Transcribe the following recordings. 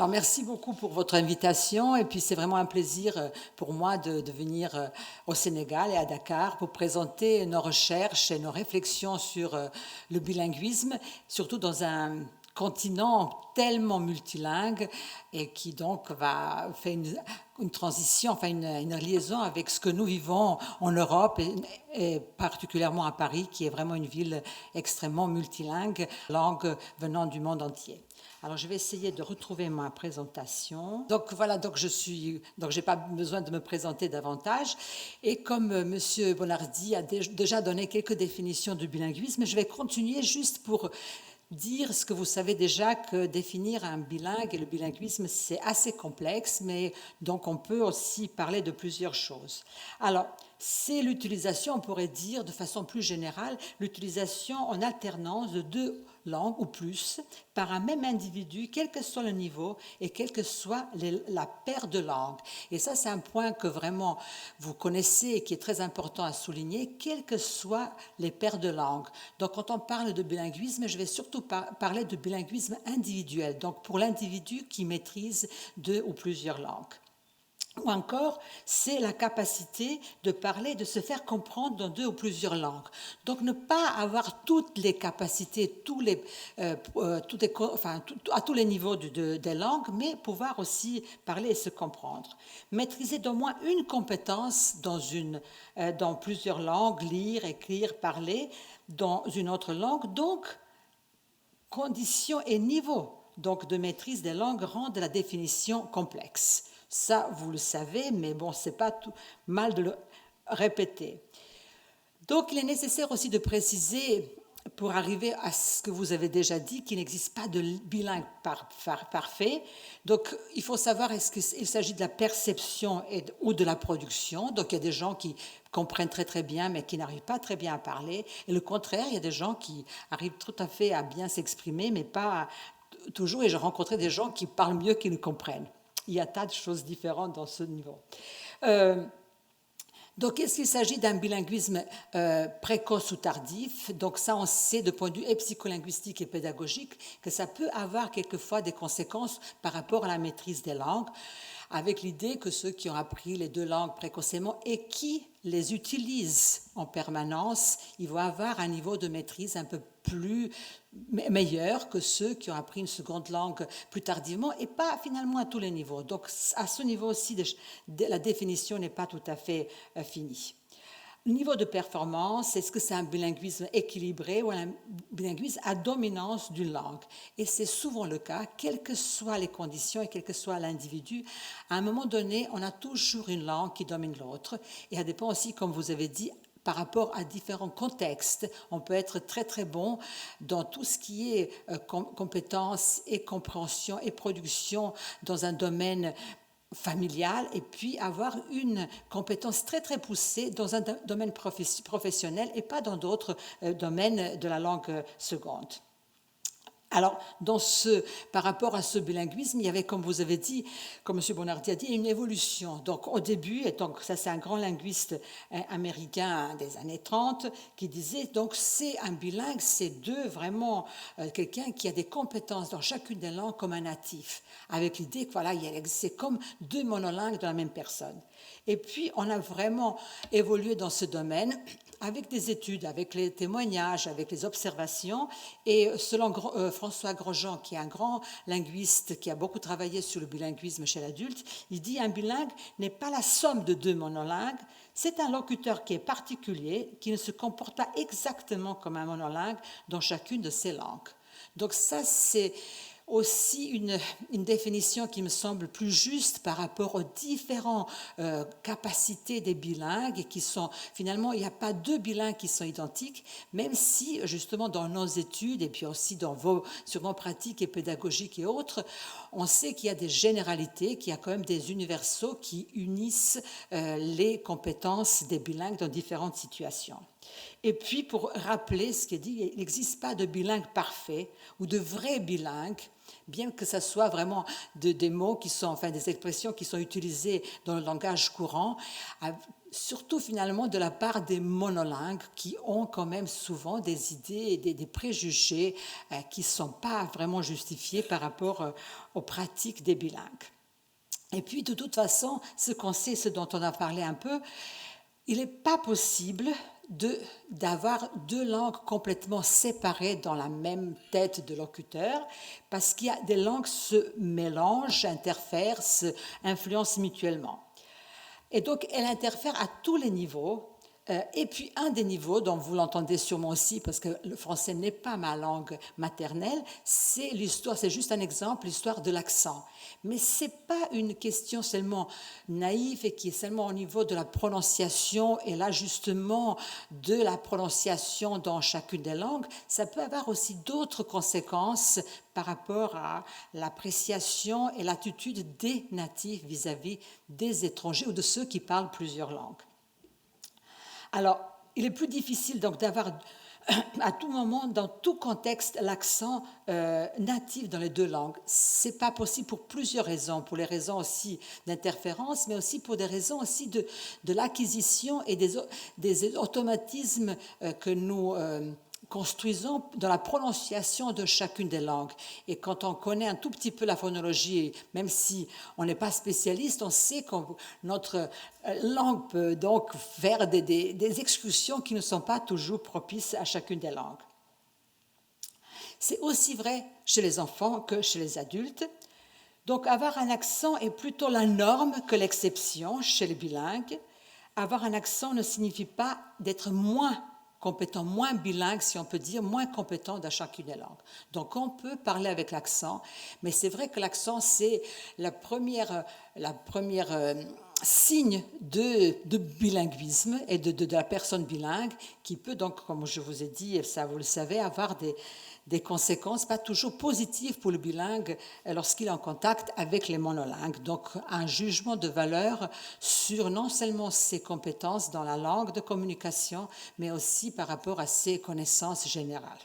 Alors, merci beaucoup pour votre invitation et puis c'est vraiment un plaisir pour moi de venir au Sénégal et à Dakar pour présenter nos recherches et nos réflexions sur le bilinguisme, surtout dans un continent tellement multilingue et qui donc va faire une transition, enfin une liaison avec ce que nous vivons en Europe et particulièrement à Paris, qui est vraiment une ville extrêmement multilingue, langue venant du monde entier. Alors, je vais essayer de retrouver ma présentation. Donc, voilà, donc j'ai pas besoin de me présenter davantage. Et comme Monsieur Bonardi a déjà donné quelques définitions du bilinguisme, je vais continuer juste pour dire ce que vous savez déjà, que définir un bilingue et le bilinguisme, c'est assez complexe, mais donc on peut aussi parler de plusieurs choses. Alors, c'est l'utilisation, on pourrait dire de façon plus générale, l'utilisation en alternance de deux langues ou plus par un même individu, quel que soit le niveau et quelle que soit la paire de langues. Et ça, c'est un point que vraiment vous connaissez et qui est très important à souligner, quelles que soient les paires de langues. Donc, quand on parle de bilinguisme, je vais surtout parler de bilinguisme individuel, donc pour l'individu qui maîtrise deux ou plusieurs langues. Ou encore, c'est la capacité de parler, de se faire comprendre dans deux ou plusieurs langues. Donc, ne pas avoir toutes les capacités, à tous les niveaux des langues, mais pouvoir aussi parler et se comprendre. Maîtriser d'au moins une compétence dans plusieurs langues, lire, écrire, parler dans une autre langue. Donc, conditions et niveaux donc, de maîtrise des langues rendent la définition complexe. Ça, vous le savez, mais bon, c'est pas tout mal de le répéter. Donc, il est nécessaire aussi de préciser, pour arriver à ce que vous avez déjà dit, qu'il n'existe pas de bilingue parfait. Donc, il faut savoir est-ce qu'il s'agit de la perception ou de la production. Donc, il y a des gens qui comprennent très très bien, mais qui n'arrivent pas très bien à parler. Et le contraire, il y a des gens qui arrivent tout à fait à bien s'exprimer, mais pas toujours. Et j'ai rencontré des gens qui parlent mieux qu'ils ne comprennent. Il y a tas de choses différentes dans ce niveau. Donc, est-ce qu'il s'agit d'un bilinguisme précoce ou tardif? Donc, ça, on sait de point de vue psycholinguistique et pédagogique que ça peut avoir quelquefois des conséquences par rapport à la maîtrise des langues, avec l'idée que ceux qui ont appris les deux langues précocement et qui les utilisent en permanence, ils vont avoir un niveau de maîtrise un peu plus meilleur que ceux qui ont appris une seconde langue plus tardivement et pas finalement à tous les niveaux. Donc à ce niveau aussi, la définition n'est pas tout à fait finie. Le niveau de performance, est-ce que c'est un bilinguisme équilibré ou un bilinguisme à dominance d'une langue? Et c'est souvent le cas, quelles que soient les conditions et quel que soit l'individu. À un moment donné, on a toujours une langue qui domine l'autre. Et ça dépend aussi, comme vous avez dit, par rapport à différents contextes. On peut être très très bon dans tout ce qui est compétences et compréhension et production dans un domaine familial et puis avoir une compétence très très poussée dans un domaine professionnel et pas dans d'autres domaines de la langue seconde. Alors, par rapport à ce bilinguisme, il y avait, comme vous avez dit, comme M. Bonardi a dit, une évolution. Donc, au début, et donc ça c'est un grand linguiste américain des années 30 qui disait, donc c'est un bilingue, c'est vraiment quelqu'un qui a des compétences dans chacune des langues comme un natif, avec l'idée que voilà, c'est comme deux monolingues de la même personne. Et puis, on a vraiment évolué dans ce domaine avec des études, avec les témoignages, avec les observations. Et selon François Grosjean, qui est un grand linguiste qui a beaucoup travaillé sur le bilinguisme chez l'adulte, il dit un bilingue n'est pas la somme de deux monolingues, c'est un locuteur qui est particulier, qui ne se comporte pas exactement comme un monolingue dans chacune de ses langues. Donc ça, c'est aussi une définition qui me semble plus juste par rapport aux différentes capacités des bilingues et qui sont, finalement, il n'y a pas deux bilingues qui sont identiques, même si, justement, dans nos études et puis aussi dans sur vos pratiques et pédagogiques et autres, on sait qu'il y a des généralités, qu'il y a quand même des universaux qui unissent les compétences des bilingues dans différentes situations. Et puis, pour rappeler ce qui est dit, il n'existe pas de bilingue parfait ou de vrai bilingue, bien que ce soit vraiment des mots qui sont, enfin des expressions qui sont utilisées dans le langage courant, surtout finalement de la part des monolingues qui ont quand même souvent des idées et des préjugés qui ne sont pas vraiment justifiés par rapport aux pratiques des bilingues. Et puis, de toute façon, ce qu'on sait, ce dont on a parlé un peu, il n'est pas possible d'avoir deux langues complètement séparées dans la même tête de locuteur, parce qu'il y a des langues se mélangent, interfèrent, se influencent mutuellement. Et donc, elle interfère à tous les niveaux. Et puis, un des niveaux, dont vous l'entendez sûrement aussi, parce que le français n'est pas ma langue maternelle, c'est l'histoire, c'est juste un exemple, l'histoire de l'accent. Mais ce n'est pas une question seulement naïve et qui est seulement au niveau de la prononciation et l'ajustement de la prononciation dans chacune des langues. Ça peut avoir aussi d'autres conséquences par rapport à l'appréciation et l'attitude des natifs vis-à-vis des étrangers ou de ceux qui parlent plusieurs langues. Alors, il est plus difficile donc d'avoir à tout moment, dans tout contexte, l'accent natif dans les deux langues. Ce n'est pas possible pour plusieurs raisons, pour les raisons aussi d'interférence, mais aussi pour des raisons aussi de l'acquisition et des automatismes que nous construisons dans la prononciation de chacune des langues. Et quand on connaît un tout petit peu la phonologie, même si on n'est pas spécialiste, on sait que notre langue peut donc faire des excursions qui ne sont pas toujours propices à chacune des langues. C'est aussi vrai chez les enfants que chez les adultes. Donc avoir un accent est plutôt la norme que l'exception chez les bilingues. Avoir un accent ne signifie pas d'être moins compétent, moins bilingue, si on peut dire, moins compétent dans chacune des langues. Donc on peut parler avec l'accent, mais c'est vrai que l'accent, c'est la première signe de bilinguisme et de la personne bilingue qui peut donc, comme je vous ai dit, et ça vous le savez, avoir des conséquences pas toujours positives pour le bilingue lorsqu'il est en contact avec les monolingues. Donc un jugement de valeur sur non seulement ses compétences dans la langue de communication, mais aussi par rapport à ses connaissances générales.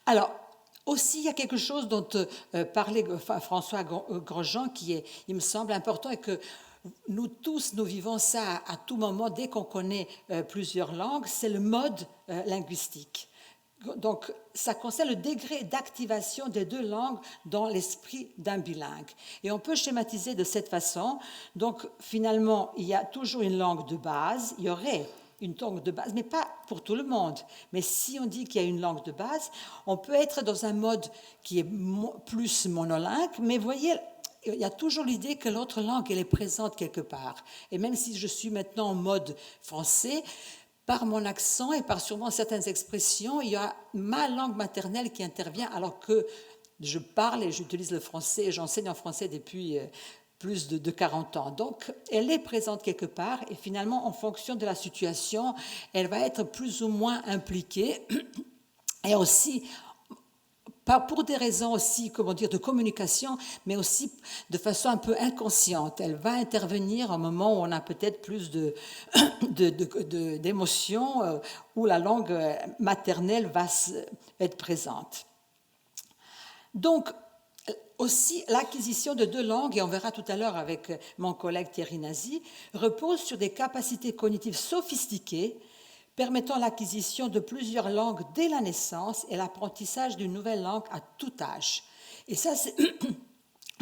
Alors, aussi, il y a quelque chose dont parlait François Grosjean qui est, il me semble, important et que nous tous, nous vivons ça à tout moment dès qu'on connaît plusieurs langues, c'est le mode linguistique. Donc, ça concerne le degré d'activation des deux langues dans l'esprit d'un bilingue. Et on peut schématiser de cette façon. Donc, finalement, il y a toujours une langue de base, il y aurait une langue de base, mais pas pour tout le monde. Mais si on dit qu'il y a une langue de base, on peut être dans un mode qui est plus monolingue, mais voyez, il y a toujours l'idée que l'autre langue, elle est présente quelque part. Et même si je suis maintenant en mode français, par mon accent et par sûrement certaines expressions, il y a ma langue maternelle qui intervient alors que je parle et j'utilise le français et j'enseigne en français depuis plus de 40 ans. Donc, elle est présente quelque part et finalement, en fonction de la situation, elle va être plus ou moins impliquée et aussi pour des raisons aussi, comment dire, de communication, mais aussi de façon un peu inconsciente. Elle va intervenir au moment où on a peut-être plus d'émotions, où la langue maternelle va être présente. Donc, aussi, l'acquisition de deux langues, et on verra tout à l'heure avec mon collègue Thierry Nazy, repose sur des capacités cognitives sophistiquées permettant l'acquisition de plusieurs langues dès la naissance et l'apprentissage d'une nouvelle langue à tout âge. Et ça, c'est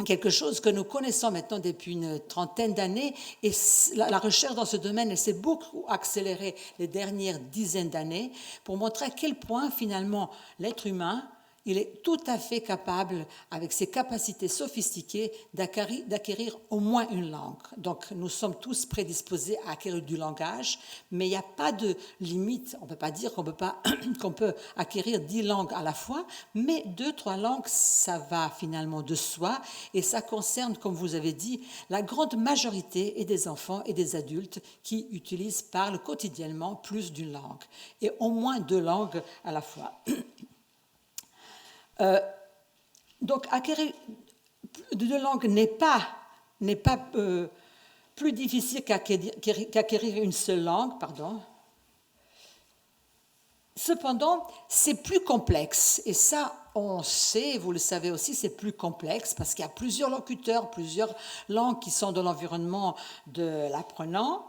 quelque chose que nous connaissons maintenant depuis une trentaine d'années, et la recherche dans ce domaine s'est beaucoup accélérée les dernières dizaines d'années pour montrer à quel point, finalement, l'être humain, il est tout à fait capable, avec ses capacités sophistiquées, d'acquérir au moins une langue. Donc, nous sommes tous prédisposés à acquérir du langage, mais il n'y a pas de limite. On ne peut pas dire qu'on peut acquérir 10 langues à la fois, mais 2-3 langues, ça va finalement de soi, et ça concerne, comme vous avez dit, la grande majorité des enfants et des adultes qui parlent quotidiennement plus d'une langue, et au moins 2 langues à la fois. Donc, acquérir deux langues n'est pas plus difficile qu'acquérir une seule langue, pardon. Cependant, c'est plus complexe, et ça, on sait, vous le savez aussi, c'est plus complexe parce qu'il y a plusieurs locuteurs, plusieurs langues qui sont dans l'environnement de l'apprenant.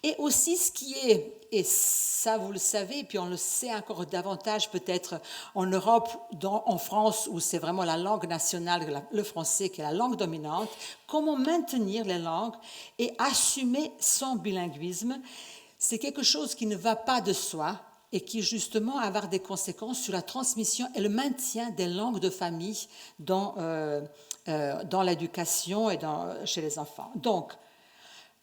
Et aussi ce qui est, et ça vous le savez, et puis on le sait encore davantage peut-être en Europe, en France, où c'est vraiment la langue nationale, le français qui est la langue dominante, comment maintenir les langues et assumer son bilinguisme, c'est quelque chose qui ne va pas de soi et qui justement va avoir des conséquences sur la transmission et le maintien des langues de famille dans l'éducation et chez les enfants. Donc,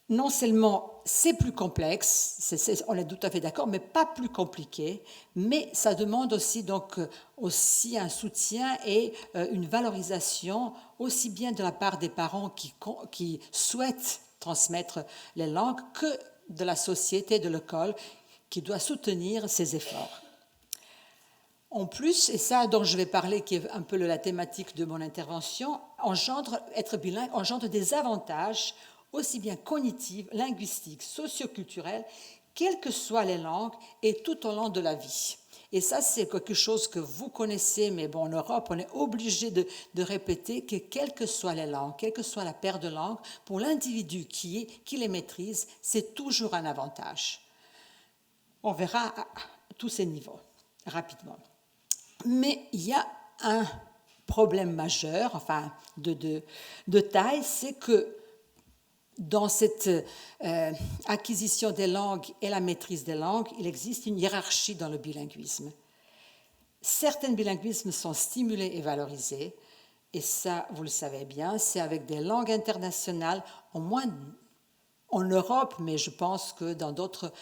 non seulement c'est plus complexe, on est tout à fait d'accord, mais pas plus compliqué, mais ça demande aussi, donc, aussi un soutien et une valorisation aussi bien de la part des parents qui souhaitent transmettre les langues que de la société, de l'école, qui doit soutenir ces efforts. En plus, et ça dont je vais parler, qui est un peu la thématique de mon intervention, être bilingue engendre des avantages aussi bien cognitifs, linguistiques, socioculturels, quelles que soient les langues et tout au long de la vie. Et ça, c'est quelque chose que vous connaissez, mais bon, en Europe, on est obligé de répéter que quelles que soient les langues, quelle que soit la paire de langues, pour l'individu qui les maîtrise, c'est toujours un avantage. On verra à tous ces niveaux rapidement. Mais il y a un problème majeur, enfin de taille, c'est que dans cette acquisition des langues et la maîtrise des langues, il existe une hiérarchie dans le bilinguisme. Certains bilinguismes sont stimulés et valorisés, et ça, vous le savez bien, c'est avec des langues internationales, au moins en Europe, mais je pense que dans d'autres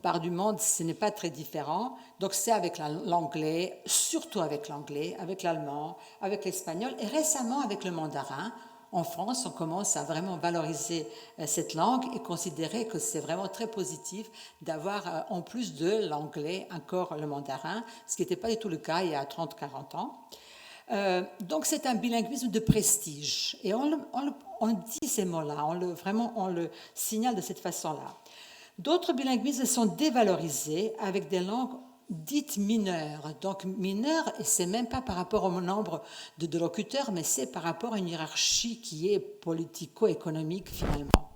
parts du monde, ce n'est pas très différent. Donc c'est avec l'anglais, surtout avec l'anglais, avec l'allemand, avec l'espagnol, et récemment avec le mandarin. En France, on commence à vraiment valoriser cette langue et considérer que c'est vraiment très positif d'avoir, en plus de l'anglais, encore le mandarin, ce qui n'était pas du tout le cas il y a 30-40 ans. Donc c'est un bilinguisme de prestige. Et on dit ces mots-là, on le signale de cette façon-là. D'autres bilinguismes sont dévalorisés avec des langues dites mineures. Donc mineures, et c'est même pas par rapport au nombre de locuteurs, mais c'est par rapport à une hiérarchie qui est politico-économique finalement.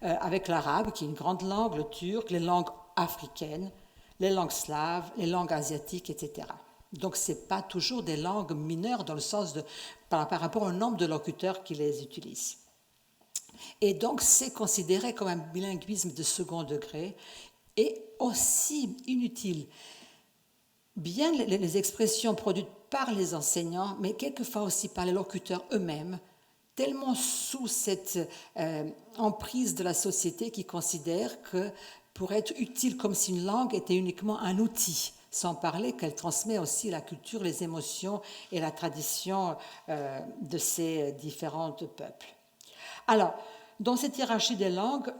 Avec l'arabe, qui est une grande langue, le turc, les langues africaines, les langues slaves, les langues asiatiques, etc. Donc ce n'est pas toujours des langues mineures dans le sens par rapport au nombre de locuteurs qui les utilisent. Et donc c'est considéré comme un bilinguisme de second degré et aussi inutile. Bien les expressions produites par les enseignants, mais quelquefois aussi par les locuteurs eux-mêmes, tellement sous cette emprise de la société qui considère que pour être utile comme si une langue était uniquement un outil, sans parler qu'elle transmet aussi la culture, les émotions et la tradition de ces différents peuples. Alors, dans cette hiérarchie des langues,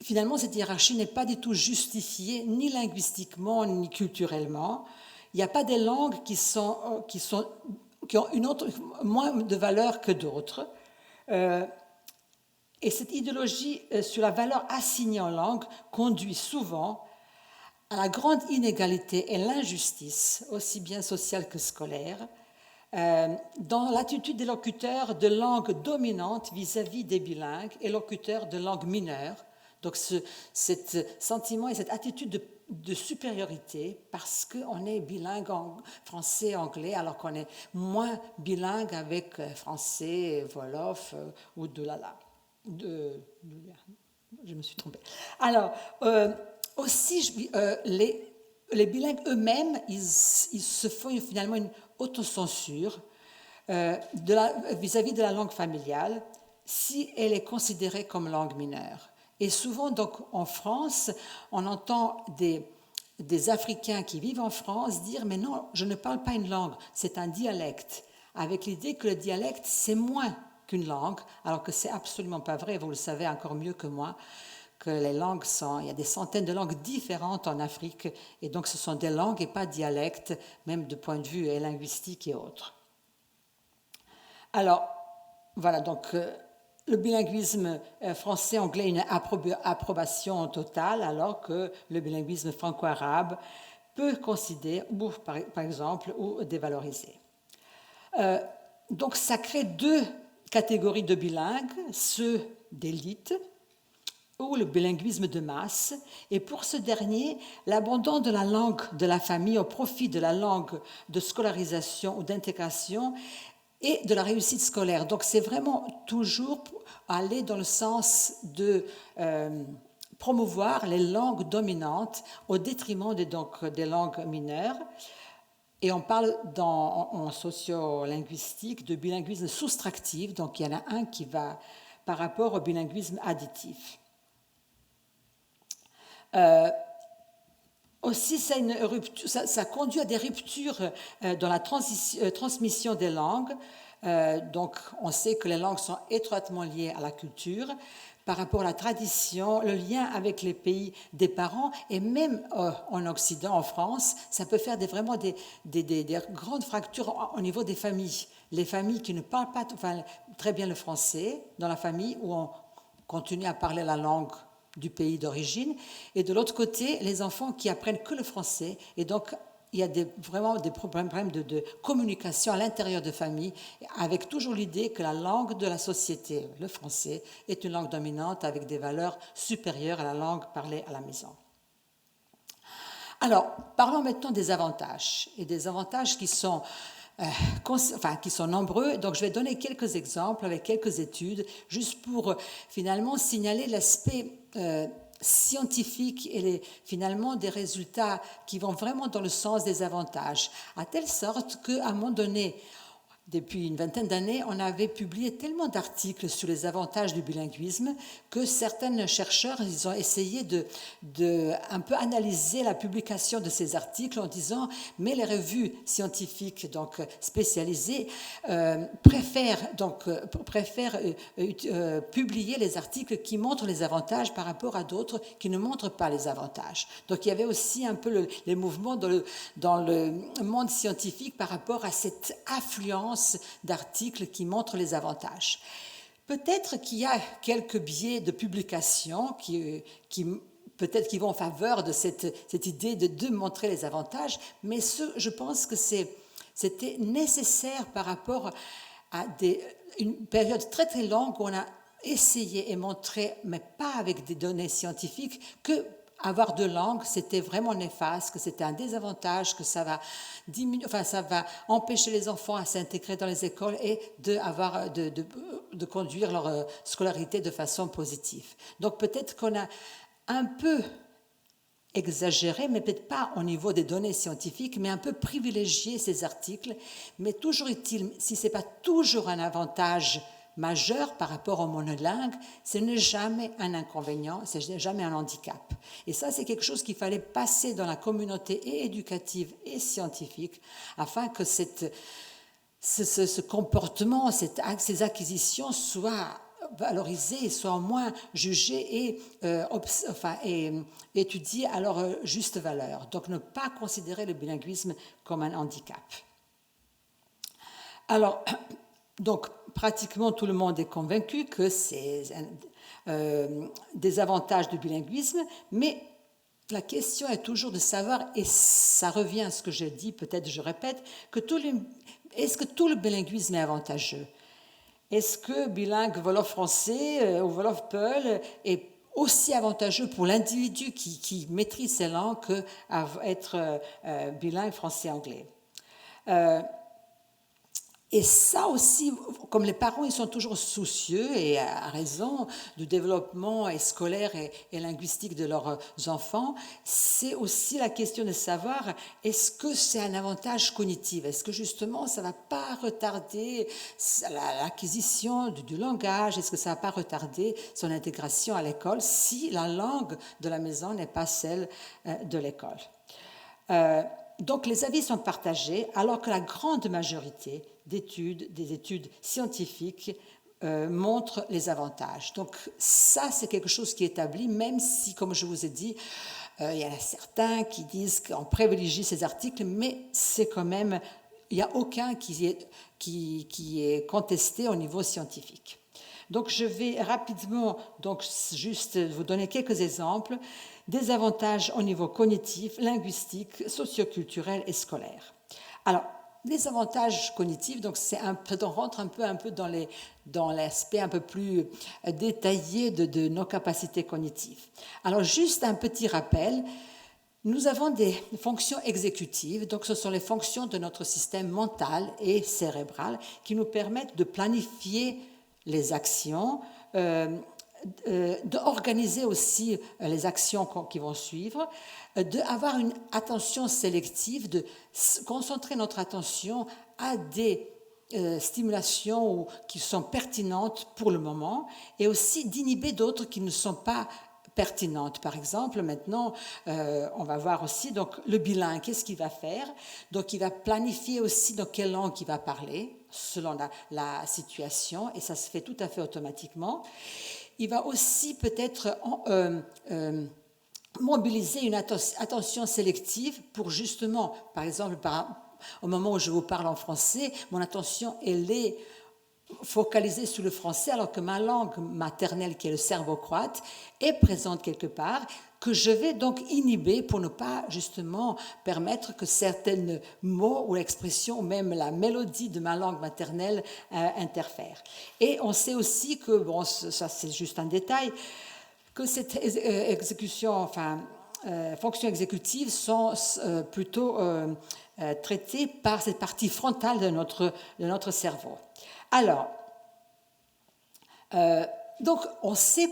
finalement, cette hiérarchie n'est pas du tout justifiée, ni linguistiquement, ni culturellement. Il n'y a pas des langues qui ont moins de valeur que d'autres. Et cette idéologie sur la valeur assignée aux langues conduit souvent à la grande inégalité et l'injustice, aussi bien sociale que scolaire, dans l'attitude des locuteurs de langue dominante vis-à-vis des bilingues et locuteurs de langue mineure. Donc ce sentiment et cette attitude de supériorité parce qu'on est bilingue en français et anglais alors qu'on est moins bilingue avec français, wolof ou doulala. Je me suis trompée. Alors, aussi, les bilingues eux-mêmes, ils se font finalement une autocensure vis-à-vis de la langue familiale si elle est considérée comme langue mineure. Et souvent, donc, en France, on entend des Africains qui vivent en France dire « mais non, je ne parle pas une langue, c'est un dialecte », avec l'idée que le dialecte, c'est moins qu'une langue, alors que c'est absolument pas vrai, vous le savez encore mieux que moi, que les langues il y a des centaines de langues différentes en Afrique, et donc ce sont des langues et pas dialectes, même de point de vue linguistique et autres. Alors, voilà, donc le bilinguisme français-anglais a une approbation totale, alors que le bilinguisme franco-arabe peut considérer, ou par exemple, ou dévaloriser. Donc ça crée deux catégories de bilingues, ceux d'élite ou le bilinguisme de masse. Et pour ce dernier, l'abandon de la langue de la famille au profit de la langue de scolarisation ou d'intégration et de la réussite scolaire. Donc c'est vraiment toujours aller dans le sens de promouvoir les langues dominantes au détriment des langues mineures. Et on parle en sociolinguistique de bilinguisme soustractif, donc il y en a un qui va par rapport au bilinguisme additif. Aussi, ça conduit à des ruptures dans la transmission des langues. Donc, on sait que les langues sont étroitement liées à la culture, par rapport à la tradition, le lien avec les pays des parents, et même en Occident, en France, ça peut faire vraiment des grandes fractures au niveau des familles. Les familles qui ne parlent pas très bien le français, dans la famille où on continue à parler la langue du pays d'origine, et de l'autre côté, les enfants qui apprennent que le français, et donc il y a vraiment des problèmes de communication à l'intérieur de familles, avec toujours l'idée que la langue de la société, le français, est une langue dominante avec des valeurs supérieures à la langue parlée à la maison. Alors, parlons maintenant des avantages, et des avantages qui sont nombreux. Donc, je vais donner quelques exemples avec quelques études, juste pour finalement signaler l'aspect scientifique et finalement des résultats qui vont vraiment dans le sens des avantages, à telle sorte qu'à un moment donné, depuis une vingtaine d'années, on avait publié tellement d'articles sur les avantages du bilinguisme que certains chercheurs ils ont essayé de un peu analyser la publication de ces articles en disant mais les revues scientifiques donc spécialisées préfèrent publier les articles qui montrent les avantages par rapport à d'autres qui ne montrent pas les avantages. Donc il y avait aussi un peu les mouvements dans le monde scientifique par rapport à cette affluence d'articles qui montrent les avantages. Peut-être qu'il y a quelques biais de publication qui peut-être qui vont en faveur de cette idée de montrer les avantages, mais je pense que c'était nécessaire par rapport à une période très très longue où on a essayé et montré, mais pas avec des données scientifiques, que avoir deux langues, c'était vraiment néfaste, que c'était un désavantage, que ça va empêcher les enfants à s'intégrer dans les écoles et de conduire leur scolarité de façon positive. Donc peut-être qu'on a un peu exagéré, mais peut-être pas au niveau des données scientifiques, mais un peu privilégié ces articles. Mais toujours est-il, si ce n'est pas toujours un avantage majeur par rapport aux monolingues, ce n'est jamais un inconvénient, ce n'est jamais un handicap. Et ça, c'est quelque chose qu'il fallait passer dans la communauté et éducative et scientifique afin que ce comportement, ces acquisitions soient valorisées, soient au moins jugées et étudiées à leur juste valeur. Donc, ne pas considérer le bilinguisme comme un handicap. Alors, donc, pratiquement tout le monde est convaincu que c'est des avantages du bilinguisme, mais la question est toujours de savoir, et ça revient à ce que j'ai dit, peut-être je répète, est-ce que tout le bilinguisme est avantageux? Est-ce que bilingue Wolof-français ou Wolof-Peul est aussi avantageux pour l'individu qui maîtrise ces langues qu'être bilingue français-anglais? Et ça aussi, comme les parents, ils sont toujours soucieux, et à raison, du développement scolaire et linguistique de leurs enfants, c'est aussi la question de savoir, est-ce que c'est un avantage cognitif? Est-ce que justement, ça ne va pas retarder l'acquisition du langage? Est-ce que ça ne va pas retarder son intégration à l'école si la langue de la maison n'est pas celle de l'école? Donc les avis sont partagés, alors que la grande majorité des études scientifiques montrent les avantages. Donc ça, c'est quelque chose qui est établi, même si, comme je vous ai dit, il y en a certains qui disent qu'on privilégie ces articles, mais c'est quand même, il n'y a aucun qui est contesté au niveau scientifique. Donc je vais rapidement, donc juste vous donner quelques exemples des avantages au niveau cognitif, linguistique, socioculturel et scolaire. Alors, les avantages cognitifs, donc on rentre un peu dans l'aspect un peu plus détaillé de nos capacités cognitives. Alors, juste un petit rappel, nous avons des fonctions exécutives, donc ce sont les fonctions de notre système mental et cérébral qui nous permettent de planifier les actions, d'organiser aussi les actions qui vont suivre, d'avoir une attention sélective, de concentrer notre attention à des stimulations qui sont pertinentes pour le moment et aussi d'inhiber d'autres qui ne sont pas pertinentes. Par exemple, maintenant, on va voir aussi donc, le bilingue, qu'est-ce qu'il va faire? Donc, il va planifier aussi dans quelle langue il va parler, selon la situation, et ça se fait tout à fait automatiquement. Il va aussi peut-être mobiliser une attention sélective pour justement, par exemple, au moment où je vous parle en français, mon attention, elle est focalisée sur le français, alors que ma langue maternelle, qui est le serbo-croate, est présente quelque part, que je vais donc inhiber pour ne pas justement permettre que certains mots ou expressions, ou même la mélodie de ma langue maternelle interfèrent. Et on sait aussi que, bon, ça c'est juste un détail, que cette fonctions exécutives sont plutôt traitées par cette partie frontale de notre cerveau. Alors, donc on sait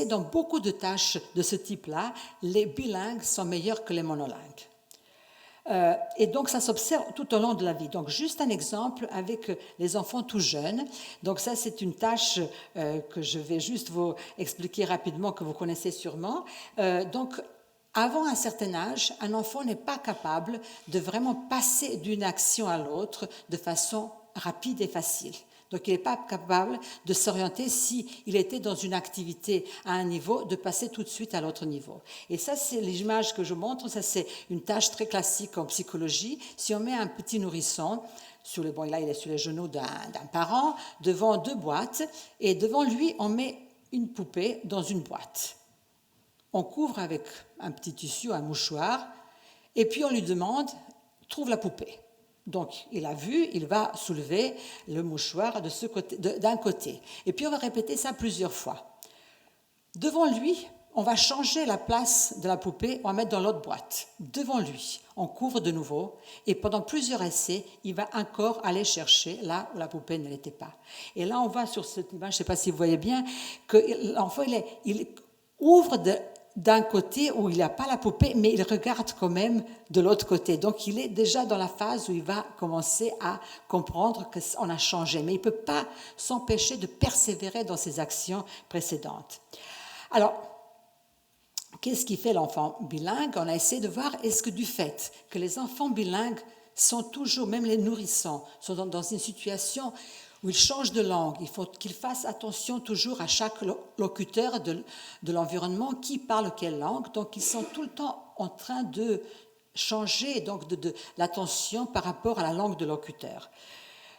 dans beaucoup de tâches de ce type-là, les bilingues sont meilleurs que les monolingues. Et donc ça s'observe tout au long de la vie. Donc juste un exemple avec les enfants tout jeunes. Donc ça c'est une tâche que je vais juste vous expliquer rapidement, que vous connaissez sûrement. Donc avant un certain âge, un enfant n'est pas capable de vraiment passer d'une action à l'autre de façon rapide et facile. Donc, il n'est pas capable de s'orienter s'il était dans une activité à un niveau, de passer tout de suite à l'autre niveau. Et ça, c'est l'image que je montre, ça c'est une tâche très classique en psychologie. Si on met un petit nourrisson, là il est sur les genoux d'un parent, devant deux boîtes, et devant lui, on met une poupée dans une boîte. On couvre avec un petit tissu, un mouchoir, et puis on lui demande « trouve la poupée ». Donc, il a vu, il va soulever le mouchoir d'un côté. Et puis, on va répéter ça plusieurs fois. Devant lui, on va changer la place de la poupée, on va mettre dans l'autre boîte. Devant lui, on couvre de nouveau, et pendant plusieurs essais, il va encore aller chercher là où la poupée ne l'était pas. Et là, on voit sur cette image, je ne sais pas si vous voyez bien, que l'enfant, il ouvre d'un côté où il n'y a pas la poupée, mais il regarde quand même de l'autre côté. Donc, il est déjà dans la phase où il va commencer à comprendre qu'on a changé. Mais il ne peut pas s'empêcher de persévérer dans ses actions précédentes. Alors, qu'est-ce qui fait l'enfant bilingue? On a essayé de voir, est-ce que du fait que les enfants bilingues sont toujours, même les nourrissons, sont dans une situation où ils changent de langue, il faut qu'ils fassent attention toujours à chaque locuteur de l'environnement qui parle quelle langue. Donc, ils sont tout le temps en train de changer donc de l'attention par rapport à la langue de locuteur.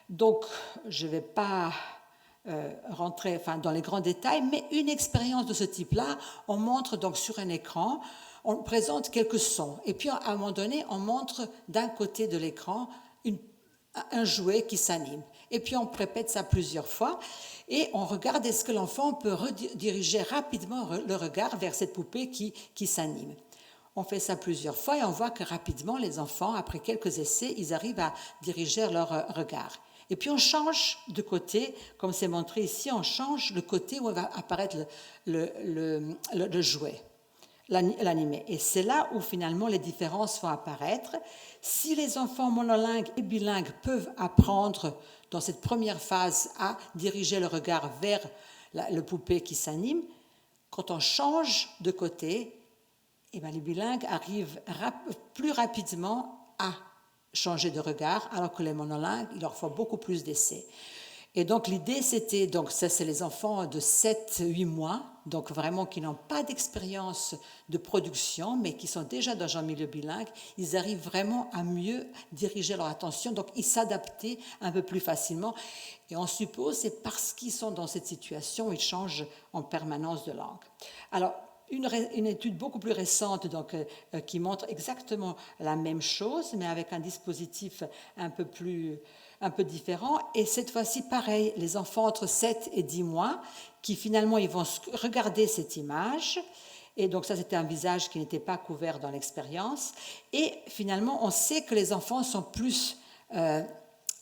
Donc, je ne vais pas rentrer dans les grands détails, mais une expérience de ce type-là, on montre donc sur un écran, on présente quelques sons. Et puis, à un moment donné, on montre d'un côté de l'écran un jouet qui s'anime. Et puis on répète ça plusieurs fois et on regarde est-ce que l'enfant peut rediriger rapidement le regard vers cette poupée qui s'anime. On fait ça plusieurs fois et on voit que rapidement les enfants, après quelques essais, ils arrivent à diriger leur regard. Et puis on change de côté, comme c'est montré ici, on change le côté où va apparaître le jouet, l'animé. Et c'est là où finalement les différences vont apparaître. Si les enfants monolingues et bilingues peuvent apprendre dans cette première phase à diriger le regard vers le poupée qui s'anime, quand on change de côté, les bilingues arrivent plus rapidement à changer de regard, alors que les monolingues, il leur faut beaucoup plus d'essais. Et donc l'idée c'était, donc ça c'est les enfants de 7-8 mois, donc vraiment qui n'ont pas d'expérience de production, mais qui sont déjà dans un milieu bilingue, ils arrivent vraiment à mieux diriger leur attention, donc ils s'adaptent un peu plus facilement. Et on suppose c'est parce qu'ils sont dans cette situation, ils changent en permanence de langue. Alors, une étude beaucoup plus récente donc, qui montre exactement la même chose, mais avec un dispositif un peu différent. Et cette fois-ci, pareil, les enfants entre 7 et 10 mois, qui finalement, ils vont regarder cette image. Et donc ça, c'était un visage qui n'était pas couvert dans l'expérience. Et finalement, on sait que les enfants sont plus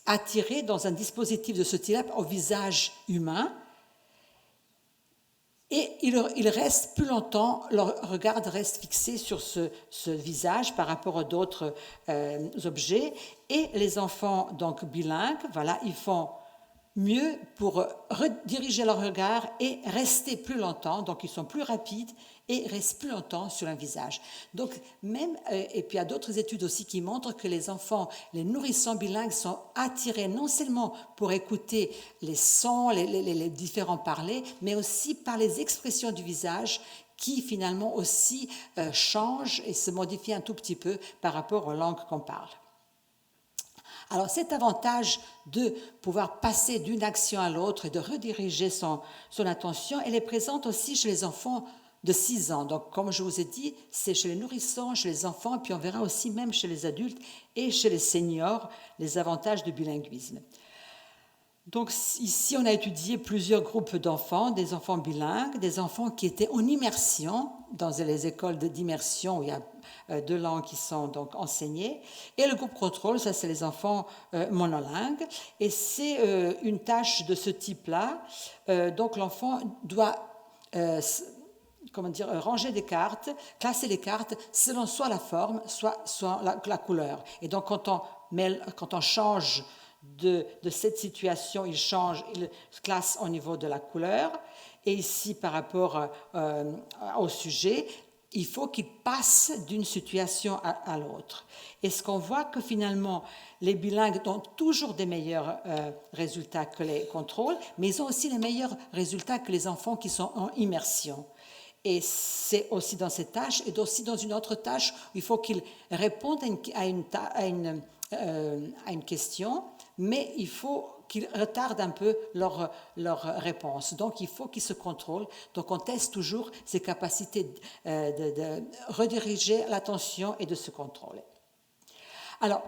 attirés dans un dispositif de ce type au visage humain. Et ils restent plus longtemps, leur regard reste fixé sur ce visage par rapport à d'autres objets. Et les enfants donc bilingues, voilà, ils font mieux pour rediriger leur regard et rester plus longtemps, donc ils sont plus rapides et restent plus longtemps sur un visage. Donc même, et puis il y a d'autres études aussi qui montrent que les enfants, les nourrissons bilingues sont attirés non seulement pour écouter les sons, les différents parlers, mais aussi par les expressions du visage qui finalement aussi changent et se modifient un tout petit peu par rapport aux langues qu'on parle. Alors cet avantage de pouvoir passer d'une action à l'autre et de rediriger son attention, elle est présente aussi chez les enfants de 6 ans. Donc comme je vous ai dit, c'est chez les nourrissons, chez les enfants, puis on verra aussi même chez les adultes et chez les seniors les avantages du bilinguisme. Donc ici, on a étudié plusieurs groupes d'enfants, des enfants bilingues, des enfants qui étaient en immersion dans les écoles d'immersion où il y a 2 langues qui sont donc enseignées. Et le groupe contrôle, ça c'est les enfants monolingues. Et c'est une tâche de ce type-là. Donc l'enfant doit ranger des cartes, classer les cartes selon soit la forme, soit la couleur. Et donc quand on change de cette situation, il classe au niveau de la couleur. Et ici, par rapport au sujet, il faut qu'il passe d'une situation à l'autre. Et ce qu'on voit que finalement, les bilingues ont toujours des meilleurs résultats que les contrôles, mais ils ont aussi les meilleurs résultats que les enfants qui sont en immersion. Et c'est aussi dans cette tâche, et aussi dans une autre tâche, où il faut qu'ils répondent à une question, mais il faut qu'ils retardent un peu leur réponse. Donc, il faut qu'ils se contrôlent. Donc, on teste toujours ces capacités de rediriger l'attention et de se contrôler. Alors,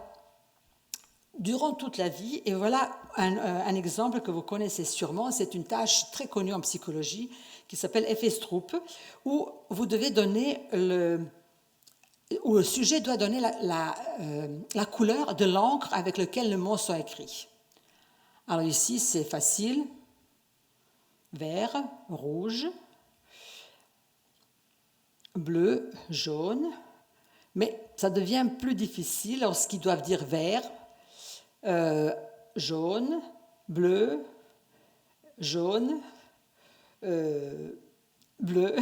durant toute la vie, et voilà un exemple que vous connaissez sûrement, c'est une tâche très connue en psychologie qui s'appelle effet Stroop, où vous devez donner où le sujet doit donner la couleur de l'encre avec laquelle le mot soit écrit. Alors ici, c'est facile. Vert, rouge, bleu, jaune. Mais ça devient plus difficile lorsqu'ils doivent dire vert, jaune, bleu, jaune, bleu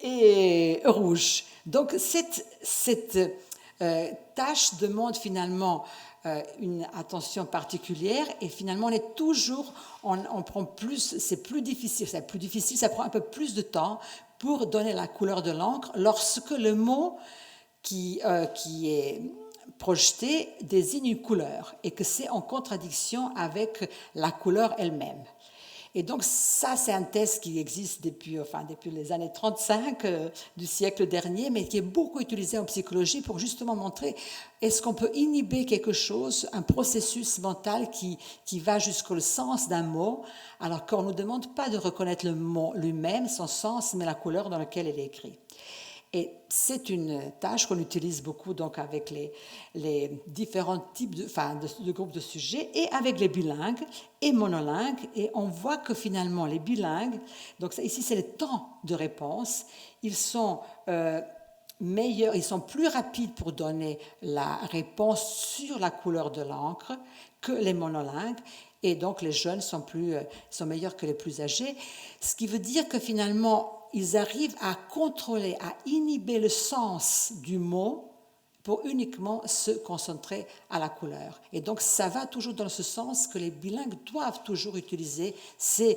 et rouge. Donc cette tâche demande finalement une attention particulière et finalement on prend plus, c'est plus difficile, ça prend un peu plus de temps pour donner la couleur de l'encre lorsque le mot qui est projeté désigne une couleur et que c'est en contradiction avec la couleur elle-même. Et donc ça, c'est un test qui existe depuis les années 35 du siècle dernier, mais qui est beaucoup utilisé en psychologie pour justement montrer est-ce qu'on peut inhiber quelque chose, un processus mental qui va jusqu'au sens d'un mot, alors qu'on ne nous demande pas de reconnaître le mot lui-même, son sens, mais la couleur dans laquelle il est écrit. Et c'est une tâche qu'on utilise beaucoup donc avec les différents types de groupes de sujets et avec les bilingues et monolingues. Et on voit que finalement les bilingues, donc ici c'est le temps de réponse, ils sont meilleurs, ils sont plus rapides pour donner la réponse sur la couleur de l'encre que les monolingues. Et donc les jeunes sont meilleurs que les plus âgés. Ce qui veut dire que finalement, ils arrivent à contrôler, à inhiber le sens du mot pour uniquement se concentrer à la couleur. Et donc, ça va toujours dans ce sens que les bilingues doivent toujours utiliser ces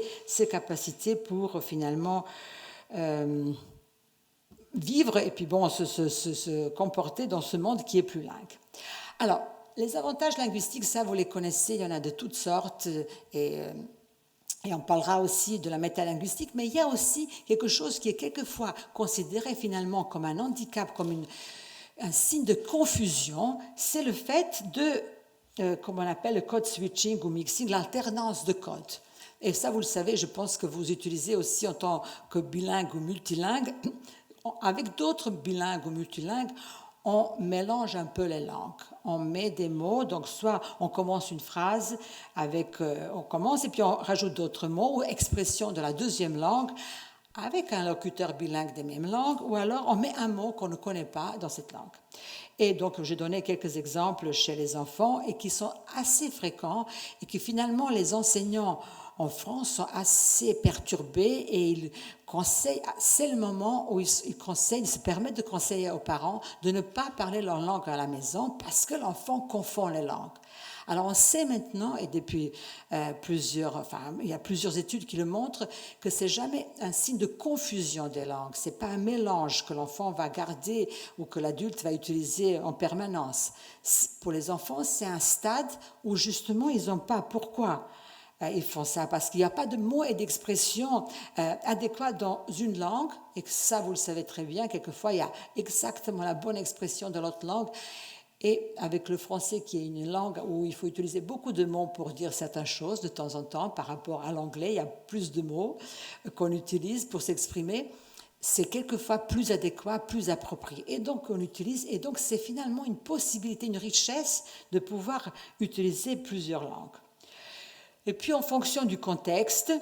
capacités pour finalement vivre et puis bon, se comporter dans ce monde qui est plurilingue. Alors, les avantages linguistiques, ça vous les connaissez, il y en a de toutes sortes et on parlera aussi de la métalinguistique, mais il y a aussi quelque chose qui est quelquefois considéré finalement comme un handicap, comme un signe de confusion, c'est le fait de, comme on appelle le code switching ou mixing, l'alternance de codes. Et ça, vous le savez, je pense que vous utilisez aussi en tant que bilingue ou multilingue. Avec d'autres bilingues ou multilingues, on mélange un peu les langues. On met des mots, donc soit on commence une phrase on commence et puis on rajoute d'autres mots ou expressions de la deuxième langue avec un locuteur bilingue des mêmes langues, ou alors on met un mot qu'on ne connaît pas dans cette langue. Et donc, j'ai donné quelques exemples chez les enfants et qui sont assez fréquents et qui finalement les enseignants en France sont assez perturbés et ils conseillent, c'est le moment où ils se permettent de conseiller aux parents de ne pas parler leur langue à la maison parce que l'enfant confond les langues. Alors on sait maintenant, et depuis il y a plusieurs études qui le montrent, que c'est jamais un signe de confusion des langues. C'est pas un mélange que l'enfant va garder ou que l'adulte va utiliser en permanence. Pour les enfants, c'est un stade où justement ils n'ont pas. Pourquoi ils font ça? Parce qu'il n'y a pas de mots et d'expressions adéquats dans une langue, et que ça, vous le savez très bien, quelquefois, il y a exactement la bonne expression de l'autre langue. Et avec le français, qui est une langue où il faut utiliser beaucoup de mots pour dire certaines choses de temps en temps, par rapport à l'anglais, il y a plus de mots qu'on utilise pour s'exprimer. C'est quelquefois plus adéquat, plus approprié. Et donc, on utilise, et donc c'est finalement une possibilité, une richesse de pouvoir utiliser plusieurs langues. Et puis, en fonction du contexte,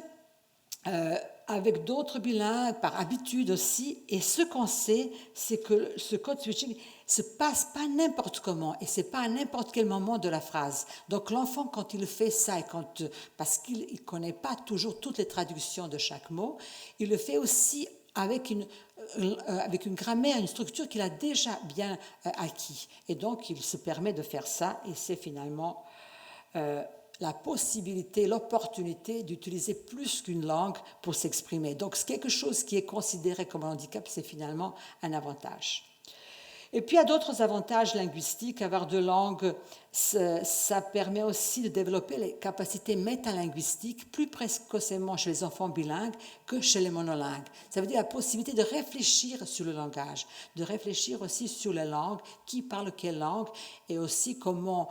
avec d'autres bilingues, par habitude aussi, et ce qu'on sait, c'est que ce code switching se passe pas n'importe comment, et c'est pas à n'importe quel moment de la phrase. Donc l'enfant, quand il fait ça, parce qu'il ne connaît pas toujours toutes les traductions de chaque mot, il le fait aussi avec une grammaire, une structure qu'il a déjà bien acquis. Et donc, il se permet de faire ça, et c'est finalement la possibilité, l'opportunité d'utiliser plus qu'une langue pour s'exprimer. Donc, c'est quelque chose qui est considéré comme un handicap, c'est finalement un avantage. Et puis, il y a d'autres avantages linguistiques. Avoir deux langues, ça permet aussi de développer les capacités métalinguistiques plus précocement chez les enfants bilingues que chez les monolingues. Ça veut dire la possibilité de réfléchir sur le langage, de réfléchir aussi sur les langues, qui parle quelle langue, et aussi comment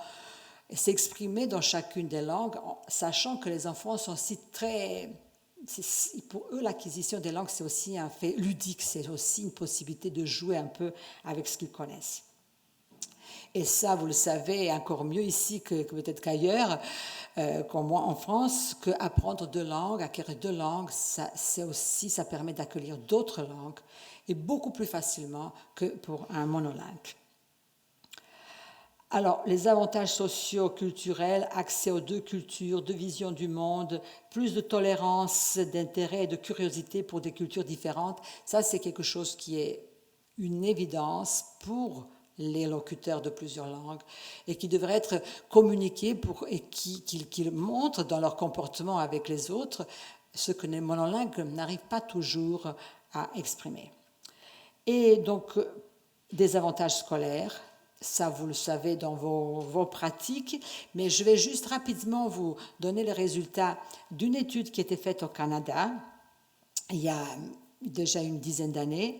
s'exprimer dans chacune des langues, sachant que les enfants sont aussi pour eux, l'acquisition des langues, c'est aussi un fait ludique, c'est aussi une possibilité de jouer un peu avec ce qu'ils connaissent. Et ça, vous le savez encore mieux ici que peut-être qu'ailleurs, comme moi en France, qu'apprendre deux langues, acquérir deux langues, ça permet d'accueillir d'autres langues, et beaucoup plus facilement que pour un monolingue. Alors, les avantages sociaux, culturels, accès aux deux cultures, deux visions du monde, plus de tolérance, d'intérêt et de curiosité pour des cultures différentes, ça c'est quelque chose qui est une évidence pour les locuteurs de plusieurs langues et qui devrait être communiqué et qui montrent dans leur comportement avec les autres ce que les monolingues n'arrivent pas toujours à exprimer. Et donc, des avantages scolaires. Ça, vous le savez dans vos pratiques, mais je vais juste rapidement vous donner les résultats d'une étude qui a été faite au Canada il y a déjà une dizaine d'années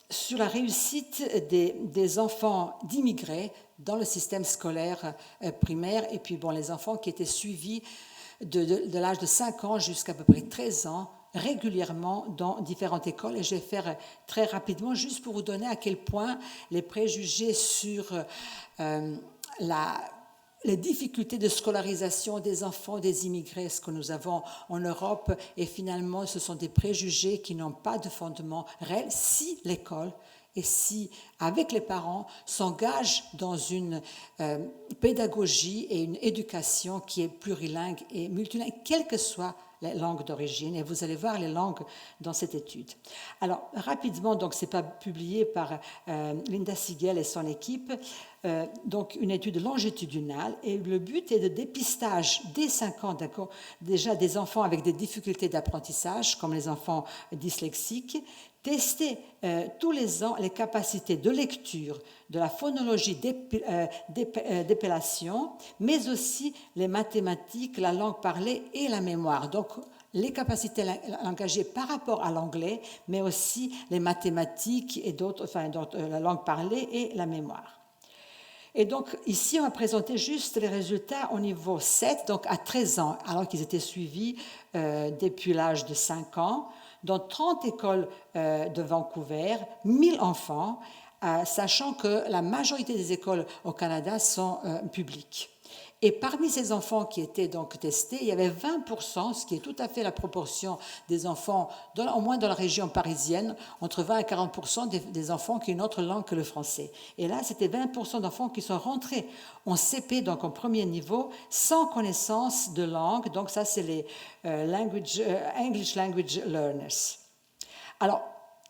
sur la réussite des enfants d'immigrés dans le système scolaire primaire et puis les enfants qui étaient suivis de l'âge de 5 ans jusqu'à peu près 13 ans régulièrement dans différentes écoles, et je vais faire très rapidement juste pour vous donner à quel point les préjugés sur les difficultés de scolarisation des enfants des immigrés, ce que nous avons en Europe, et finalement ce sont des préjugés qui n'ont pas de fondement réel si l'école et si, avec les parents, s'engagent dans une pédagogie et une éducation qui est plurilingue et multilingue, quelle que soit les langues d'origine. Et vous allez voir les langues dans cette étude. Alors, rapidement, donc, c'est pas publié par Linda Siegel et son équipe, donc une étude longitudinale. Et le but est de dépistage dès 5 ans, déjà des enfants avec des difficultés d'apprentissage, comme les enfants dyslexiques, tester tous les ans les capacités de lecture, de la phonologie, d'épellation, mais aussi les mathématiques, la langue parlée et la mémoire. Donc, les capacités langagières par rapport à l'anglais, mais aussi les mathématiques et d'autres, la langue parlée et la mémoire. Et donc, ici, on a présenté juste les résultats au niveau 7, donc à 13 ans, alors qu'ils étaient suivis depuis l'âge de 5 ans, dans 30 écoles de Vancouver, 1000 enfants, sachant que la majorité des écoles au Canada sont publiques. Et parmi ces enfants qui étaient donc testés, il y avait 20%, ce qui est tout à fait la proportion des enfants, au moins dans la région parisienne, entre 20 et 40% des enfants qui ont une autre langue que le français. Et là, c'était 20% d'enfants qui sont rentrés en CP, donc en premier niveau, sans connaissance de langue. Donc ça, c'est les English Language Learners. Alors,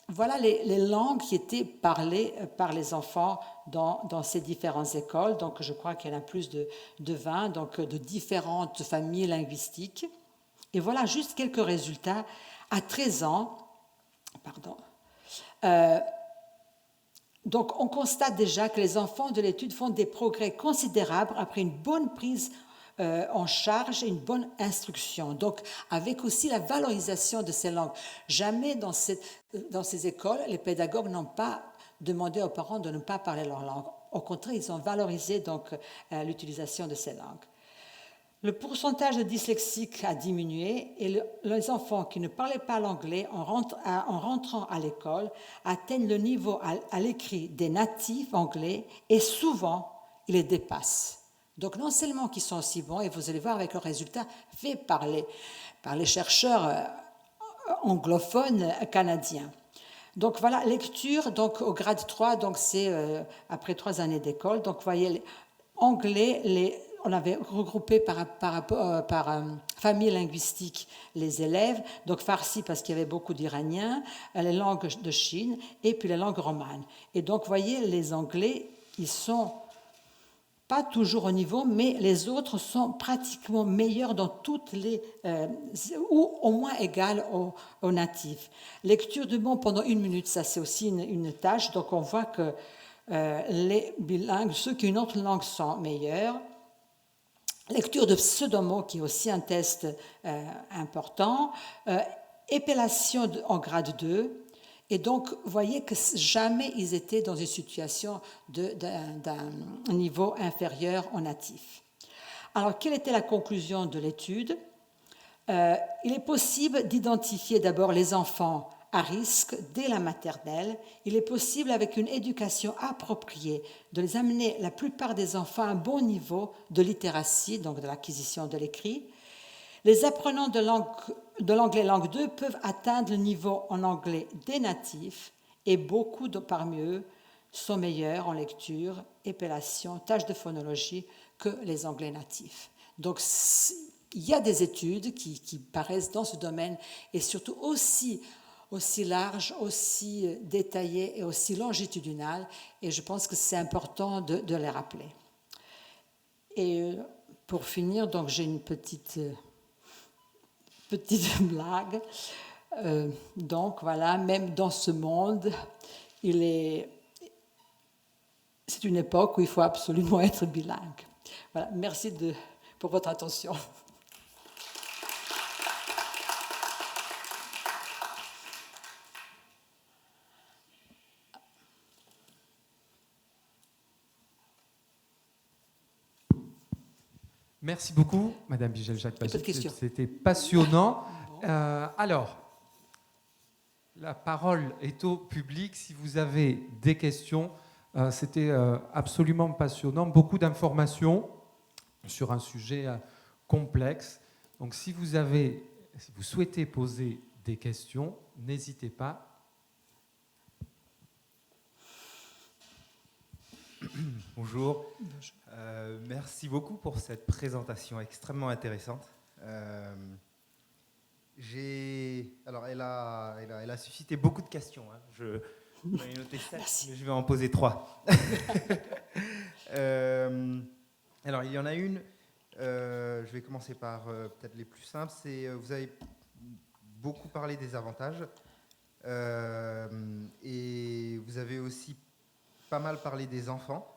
voilà les langues qui étaient parlées par les enfants dans ces différentes écoles. Donc, je crois qu'il y en a plus de 20, donc de différentes familles linguistiques. Et voilà juste quelques résultats. À 13 ans, donc on constate déjà que les enfants de l'étude font des progrès considérables après une bonne prise en charge et une bonne instruction. Donc, avec aussi la valorisation de ces langues. Jamais dans ces écoles, les pédagogues n'ont pas demandé aux parents de ne pas parler leur langue. Au contraire, ils ont valorisé donc l'utilisation de ces langues. Le pourcentage de dyslexiques a diminué et les enfants qui ne parlaient pas l'anglais en rentrant à l'école atteignent le niveau à l'écrit des natifs anglais et souvent, ils les dépassent. Donc non seulement qu'ils sont aussi bons, et vous allez voir avec le résultat fait par les chercheurs anglophones canadiens. Donc voilà, lecture donc au grade 3, donc c'est après 3 années d'école. Donc vous voyez, anglais, on avait regroupé par famille linguistique les élèves, donc farsi parce qu'il y avait beaucoup d'Iraniens, les langues de Chine et puis les langues romanes. Et donc vous voyez, les Anglais, ils sont pas toujours au niveau, mais les autres sont pratiquement meilleurs dans toutes les, ou au moins égales aux natifs. Lecture de mots pendant 1 minute, ça c'est aussi une tâche, donc on voit que les bilingues, ceux qui ont une autre langue sont meilleurs. Lecture de pseudomots, qui est aussi un test important. Épellation en grade 2. Et donc, vous voyez que jamais ils étaient dans une situation d'un niveau inférieur au natif. Alors, quelle était la conclusion de l'étude ? Il est possible d'identifier d'abord les enfants à risque dès la maternelle. Il est possible, avec une éducation appropriée, de les amener, la plupart des enfants, à un bon niveau de littératie, donc de l'acquisition de l'écrit. Les apprenants de l'anglais langue 2 peuvent atteindre le niveau en anglais des natifs et beaucoup parmi eux sont meilleurs en lecture, épellation, tâches de phonologie que les anglais natifs. Donc, il y a des études qui paraissent dans ce domaine et surtout aussi larges, aussi détaillées et aussi longitudinales, et je pense que c'est important de les rappeler. Et pour finir, donc j'ai une petite blague. Donc voilà, même dans ce monde, c'est une époque où il faut absolument être bilingue. Voilà, merci pour votre attention. Merci beaucoup, Madame Bigel-Jacques-Pagé. C'était passionnant. Alors, la parole est au public. Si vous avez des questions, c'était absolument passionnant. Beaucoup d'informations sur un sujet complexe. Donc, si vous souhaitez poser des questions, n'hésitez pas. Bonjour. Merci beaucoup pour cette présentation extrêmement intéressante. Alors, elle a suscité beaucoup de questions. Hein. J'en ai noté 7, mais je vais en poser 3. Alors, il y en a une. Je vais commencer par peut-être les plus simples. Vous avez beaucoup parlé des avantages. Et vous avez aussi pas mal parlé des enfants.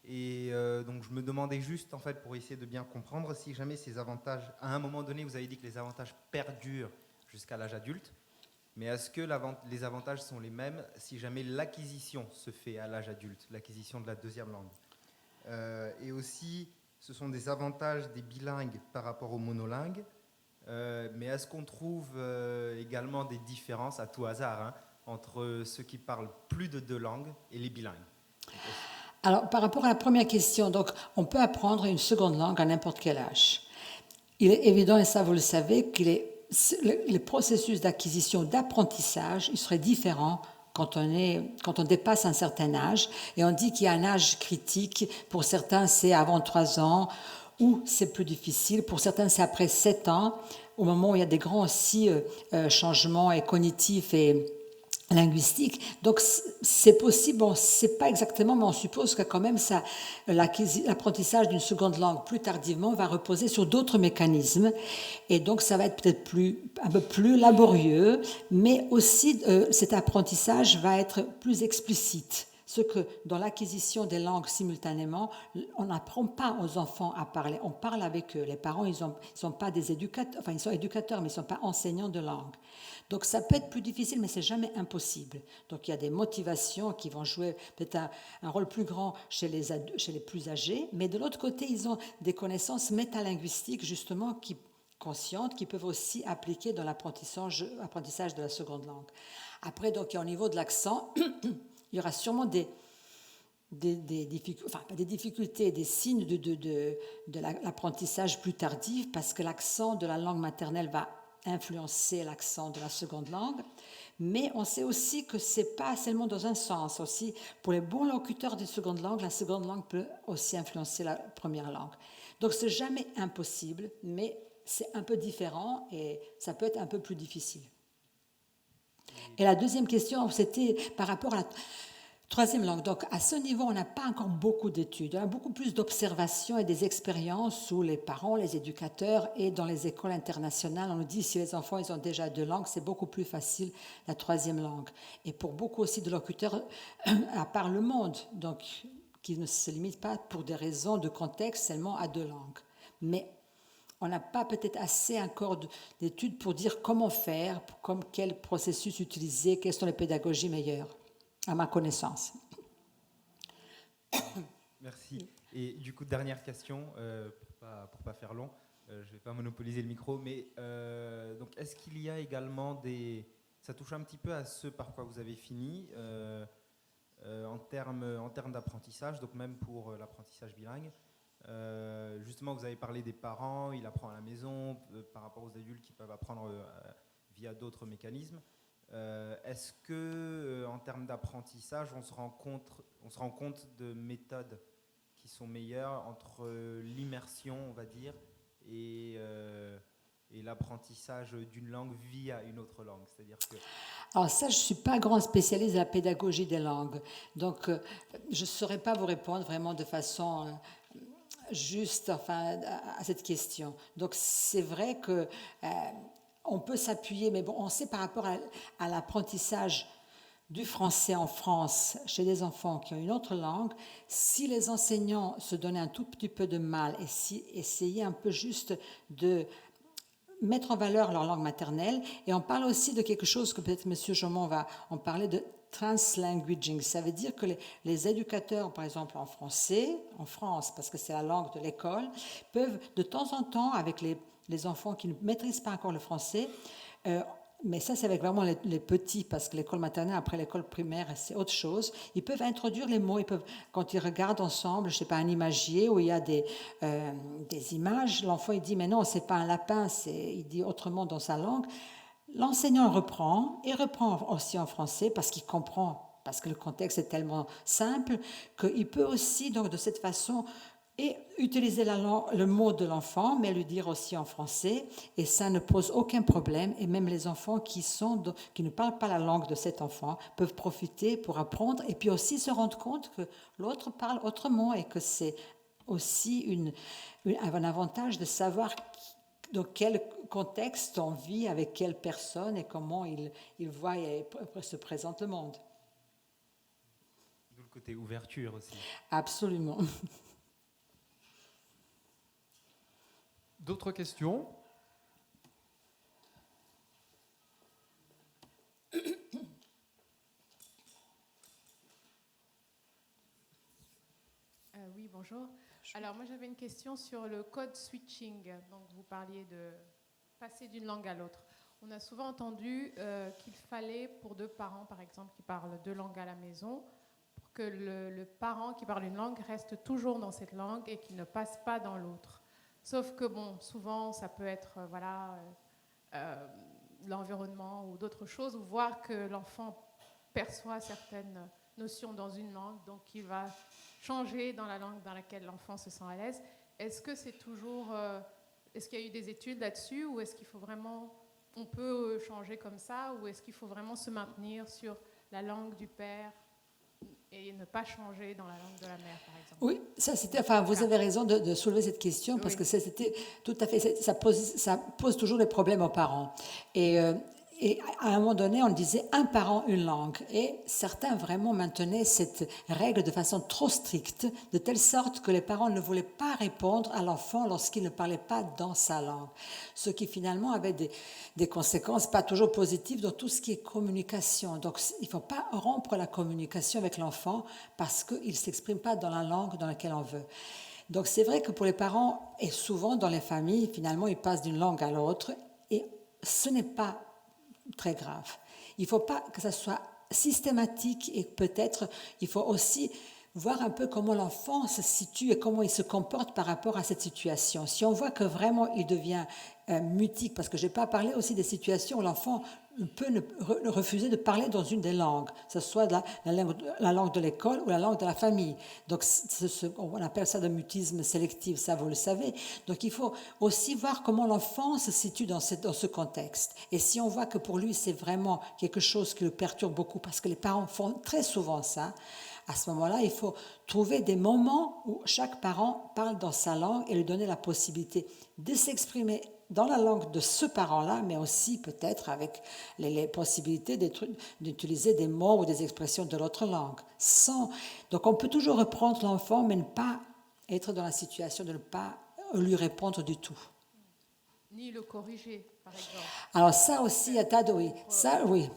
Et donc, je me demandais juste, en fait, pour essayer de bien comprendre, si jamais ces avantages, à un moment donné, vous avez dit que les avantages perdurent jusqu'à l'âge adulte, mais est-ce que les avantages sont les mêmes si jamais l'acquisition se fait à l'âge adulte, l'acquisition de la deuxième langue? Et aussi, ce sont des avantages des bilingues par rapport aux monolingues, mais est-ce qu'on trouve également des différences, à tout hasard, hein, entre ceux qui parlent plus de 2 langues et les bilingues? Alors, par rapport à la première question, donc, on peut apprendre une seconde langue à n'importe quel âge. Il est évident, et ça vous le savez, que les processus d'acquisition, d'apprentissage, ils seraient différents quand on dépasse un certain âge. Et on dit qu'il y a un âge critique. Pour certains, c'est avant 3 ans, ou c'est plus difficile. Pour certains, c'est après 7 ans, au moment où il y a des grands aussi changements cognitifs et linguistique. Donc, c'est possible, on ne sait pas exactement, mais on suppose que quand même l'apprentissage d'une seconde langue plus tardivement va reposer sur d'autres mécanismes. Et donc, ça va être peut-être un peu plus laborieux, mais aussi cet apprentissage va être plus explicite. Ce que dans l'acquisition des langues simultanément, on n'apprend pas aux enfants à parler, on parle avec eux. Les parents, ils sont pas des éducateurs, enfin ils sont éducateurs, mais ils ne sont pas enseignants de langue. Donc ça peut être plus difficile, mais c'est jamais impossible. Donc il y a des motivations qui vont jouer peut-être un rôle plus grand chez les plus âgés, mais de l'autre côté, ils ont des connaissances métalinguistiques justement conscientes qui peuvent aussi appliquer dans l'apprentissage de la seconde langue. Après, donc au niveau de l'accent, il y aura sûrement des difficultés, des signes de l'apprentissage plus tardif, parce que l'accent de la langue maternelle va influencer l'accent de la seconde langue. Mais on sait aussi que ce n'est pas seulement dans un sens. Aussi, pour les bons locuteurs de seconde langue, la seconde langue peut aussi influencer la première langue. Donc, ce n'est jamais impossible, mais c'est un peu différent et ça peut être un peu plus difficile. Et la deuxième question, c'était par rapport à la troisième langue. Donc, à ce niveau, on n'a pas encore beaucoup d'études. On a beaucoup plus d'observations et des expériences où les parents, les éducateurs et dans les écoles internationales, on nous dit si les enfants ils ont déjà 2 langues, c'est beaucoup plus facile la troisième langue. Et pour beaucoup aussi de locuteurs à part le monde, donc qui ne se limitent pas pour des raisons de contexte seulement à 2 langues. Mais on n'a pas peut-être assez encore d'études pour dire comment faire, quel processus utiliser, quelles sont les pédagogies meilleures, à ma connaissance. Merci. Et du coup, dernière question, pour pas faire long, je ne vais pas monopoliser le micro, mais donc est-ce qu'il y a également ça touche un petit peu à ce par quoi vous avez fini, en termes d'apprentissage, donc même pour l'apprentissage bilingue. Justement, vous avez parlé des parents, il apprend à la maison, par rapport aux adultes qui peuvent apprendre via d'autres mécanismes. Est-ce que, en termes d'apprentissage, on se rend compte de méthodes qui sont meilleures entre l'immersion, on va dire, et l'apprentissage d'une langue via une autre langue, c'est-à-dire que... Alors ça, je ne suis pas grand spécialiste de la pédagogie des langues, donc je ne saurais pas vous répondre vraiment de façon juste à cette question. Donc c'est vrai que on peut s'appuyer, mais bon, on sait par rapport à l'apprentissage du français en France chez des enfants qui ont une autre langue, si les enseignants se donnaient un tout petit peu de mal et si essayaient un peu juste de mettre en valeur leur langue maternelle. Et on parle aussi de quelque chose que peut-être M. Jomon va en parler, de translanguaging. Ça veut dire que les éducateurs, par exemple en français, en France, parce que c'est la langue de l'école, peuvent de temps en temps, avec les enfants qui ne maîtrisent pas encore le français, mais ça c'est avec vraiment les petits, parce que l'école maternelle, après l'école primaire, c'est autre chose. Ils peuvent introduire les mots, quand ils regardent ensemble, je ne sais pas, un imagier où il y a des images, l'enfant il dit mais non, c'est pas un lapin, il dit autrement dans sa langue. L'enseignant reprend aussi en français parce qu'il comprend, parce que le contexte est tellement simple qu'il peut aussi, donc de cette façon, et utiliser le mot de l'enfant, mais le dire aussi en français, et ça ne pose aucun problème, et même les enfants qui ne parlent pas la langue de cet enfant peuvent profiter pour apprendre, et puis aussi se rendre compte que l'autre parle autrement, et que c'est aussi un avantage de savoir dans quel contexte on vit, avec quelle personne, et comment il voit et se présente le monde. D'où le côté ouverture aussi. Absolument. D'autres questions? Oui, bonjour. Alors, moi, j'avais une question sur le code switching. Donc, vous parliez de passer d'une langue à l'autre. On a souvent entendu qu'il fallait, pour deux parents, par exemple, qui parlent deux langues à la maison, pour que le parent qui parle une langue reste toujours dans cette langue et qu'il ne passe pas dans l'autre. Sauf que, bon, souvent, ça peut être, l'environnement ou d'autres choses, ou voir que l'enfant perçoit certaines notions dans une langue, donc il va changer dans la langue dans laquelle l'enfant se sent à l'aise. Est-ce que c'est toujours... est-ce qu'il y a eu des études là-dessus, ou est-ce qu'il faut vraiment... On peut changer comme ça, ou est-ce qu'il faut vraiment se maintenir sur la langue du père et ne pas changer dans la langue de la mère, par exemple? Oui, ça c'était. Enfin, vous avez raison de soulever cette question, parce que c'était tout à fait. Ça pose toujours des problèmes aux parents. Et à un moment donné, on disait un parent, une langue. Et certains vraiment maintenaient cette règle de façon trop stricte, de telle sorte que les parents ne voulaient pas répondre à l'enfant lorsqu'il ne parlait pas dans sa langue. Ce qui finalement avait des conséquences pas toujours positives dans tout ce qui est communication. Donc il ne faut pas rompre la communication avec l'enfant parce qu'il ne s'exprime pas dans la langue dans laquelle on veut. Donc c'est vrai que pour les parents, et souvent dans les familles, finalement, ils passent d'une langue à l'autre, et ce n'est pas très grave. Il ne faut pas que ça soit systématique, et peut-être il faut aussi voir un peu comment l'enfant se situe et comment il se comporte par rapport à cette situation. Si on voit que vraiment il devient mutique, parce que je n'ai pas parlé aussi des situations où l'enfant peut refuser de parler dans une des langues, que ce soit la langue de l'école ou la langue de la famille. Donc on appelle ça le mutisme sélectif, ça vous le savez. Donc il faut aussi voir comment l'enfant se situe dans ce contexte. Et si on voit que pour lui c'est vraiment quelque chose qui le perturbe beaucoup, parce que les parents font très souvent ça, à ce moment-là, il faut trouver des moments où chaque parent parle dans sa langue et lui donner la possibilité de s'exprimer dans la langue de ce parent-là, mais aussi peut-être avec les possibilités d'utiliser des mots ou des expressions de l'autre langue. Donc on peut toujours reprendre l'enfant, mais ne pas être dans la situation de ne pas lui répondre du tout. Ni le corriger, par exemple. Alors ça aussi, il y a tas de... Oui, ça, oui.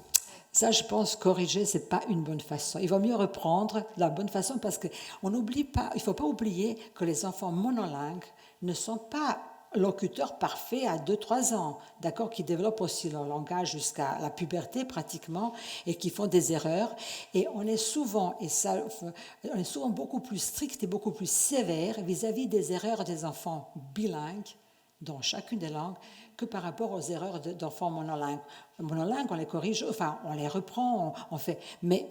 Ça, je pense, corriger, c'est pas une bonne façon. Il vaut mieux reprendre la bonne façon, parce qu'on n'oublie pas, il faut pas oublier que les enfants monolingues ne sont pas locuteurs parfaits à 2-3 ans, d'accord, qui développent aussi leur langage jusqu'à la puberté pratiquement, et qui font des erreurs. Et on est souvent beaucoup plus strict et beaucoup plus sévère vis-à-vis des erreurs des enfants bilingues dans chacune des langues, que par rapport aux erreurs d'enfants monolingues. Monolingues, on les corrige, enfin, on les reprend, on fait, mais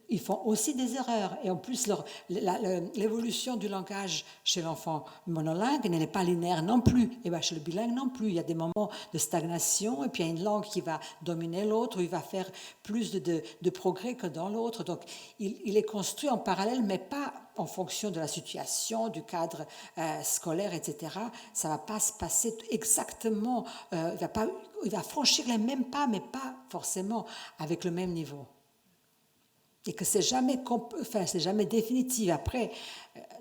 ils font aussi des erreurs. Et en plus, l'évolution du langage chez l'enfant monolingue n'est pas linéaire non plus. Et bien, chez le bilingue non plus. Il y a des moments de stagnation, et puis il y a une langue qui va dominer l'autre, où il va faire plus de progrès que dans l'autre. Donc, il est construit en parallèle, mais pas en fonction de la situation, du cadre scolaire, etc. Ça ne va pas se passer exactement. Il va franchir les mêmes pas, mais pas forcément avec le même niveau. Et que c'est jamais définitif. Après,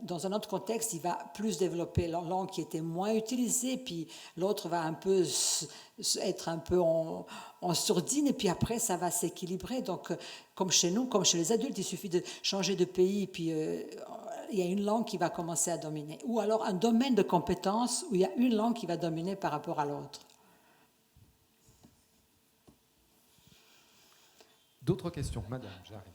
dans un autre contexte, il va plus développer la langue qui était moins utilisée, puis l'autre va un peu être un peu en sourdine, et puis après, ça va s'équilibrer. Donc, comme chez nous, comme chez les adultes, il suffit de changer de pays, puis il y a une langue qui va commencer à dominer. Ou alors un domaine de compétences où il y a une langue qui va dominer par rapport à l'autre. D'autres questions? Madame, j'arrive.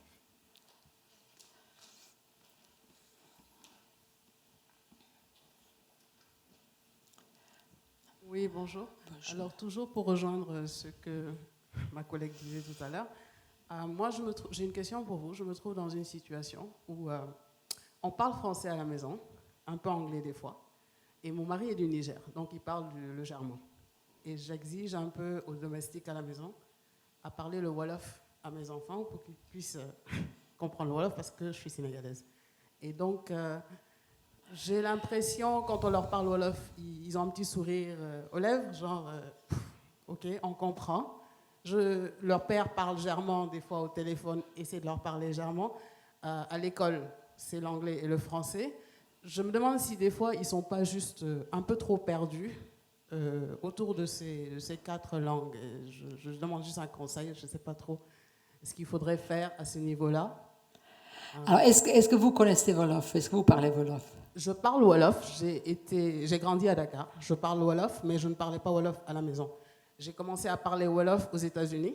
Oui, bonjour. Alors, toujours pour rejoindre ce que ma collègue disait tout à l'heure, moi, j'ai une question pour vous. Je me trouve dans une situation où on parle français à la maison, un peu anglais des fois. Et mon mari est du Niger, donc il parle le german. Et j'exige un peu aux domestiques à la maison à parler le Wolof à mes enfants pour qu'ils puissent comprendre le Wolof parce que je suis sénégalaise. Et donc, j'ai l'impression, quand on leur parle Wolof, ils ont un petit sourire aux lèvres, genre, ok, on comprend. Leur père parle german des fois au téléphone, essaie de leur parler german. À l'école, c'est l'anglais et le français. Je me demande si des fois, ils ne sont pas juste un peu trop perdus autour de ces 4 langues. Je demande juste un conseil, je ne sais pas trop ce qu'il faudrait faire à ce niveau-là. Alors, est-ce que vous connaissez Wolof? Est-ce que vous parlez Wolof? Je parle Wolof, j'ai grandi à Dakar. Je parle Wolof, mais je ne parlais pas Wolof à la maison. J'ai commencé à parler Wolof aux États-Unis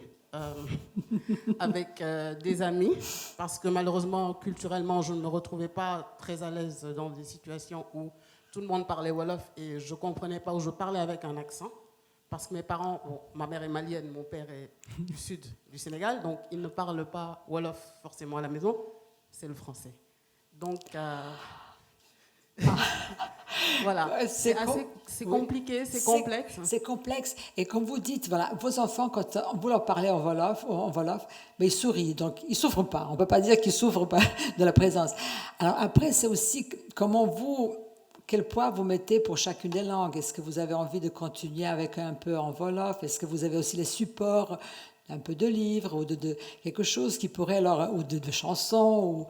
avec des amis, parce que malheureusement, culturellement, je ne me retrouvais pas très à l'aise dans des situations où tout le monde parlait Wolof et je ne comprenais pas, où je parlais avec un accent. Parce que mes parents, ma mère est malienne, mon père est du sud du Sénégal, donc ils ne parlent pas Wolof forcément à la maison, c'est le français. Donc, voilà, c'est compliqué, c'est complexe. C'est complexe. Et comme vous dites, voilà, vos enfants, quand vous leur parlez en Wolof, mais ils sourient, donc ils ne souffrent pas. On ne peut pas dire qu'ils ne souffrent pas de la présence. Alors après, c'est aussi quel poids vous mettez pour chacune des langues. Est-ce que vous avez envie de continuer avec un peu en Wolof? Est-ce que vous avez aussi les supports, un peu de livres ou de quelque chose qui pourrait ou de chansons ou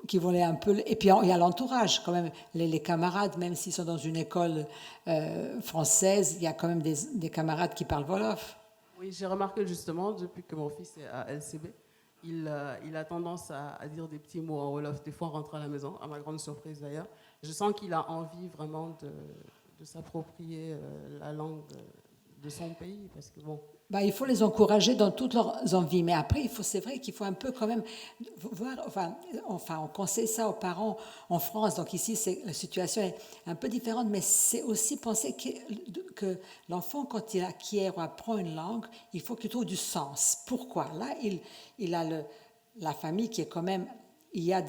qui vont un peu. Et puis il y a l'entourage quand même, les camarades, même s'ils sont dans une école française, il y a quand même des camarades qui parlent Wolof. Oui, j'ai remarqué justement, depuis que mon fils est à LCB, il a tendance à dire des petits mots en Wolof, des fois en rentrant à la maison, à ma grande surprise d'ailleurs. Je sens qu'il a envie vraiment de s'approprier la langue de son pays, parce que bon... Il faut les encourager dans toutes leurs envies. Mais après, c'est vrai qu'il faut un peu quand même voir, on conseille ça aux parents en France. Donc ici, la situation est un peu différente, mais c'est aussi penser que l'enfant, quand il acquiert ou apprend une langue, il faut qu'il trouve du sens. Pourquoi? Là, il a la famille qui est quand même... Il y a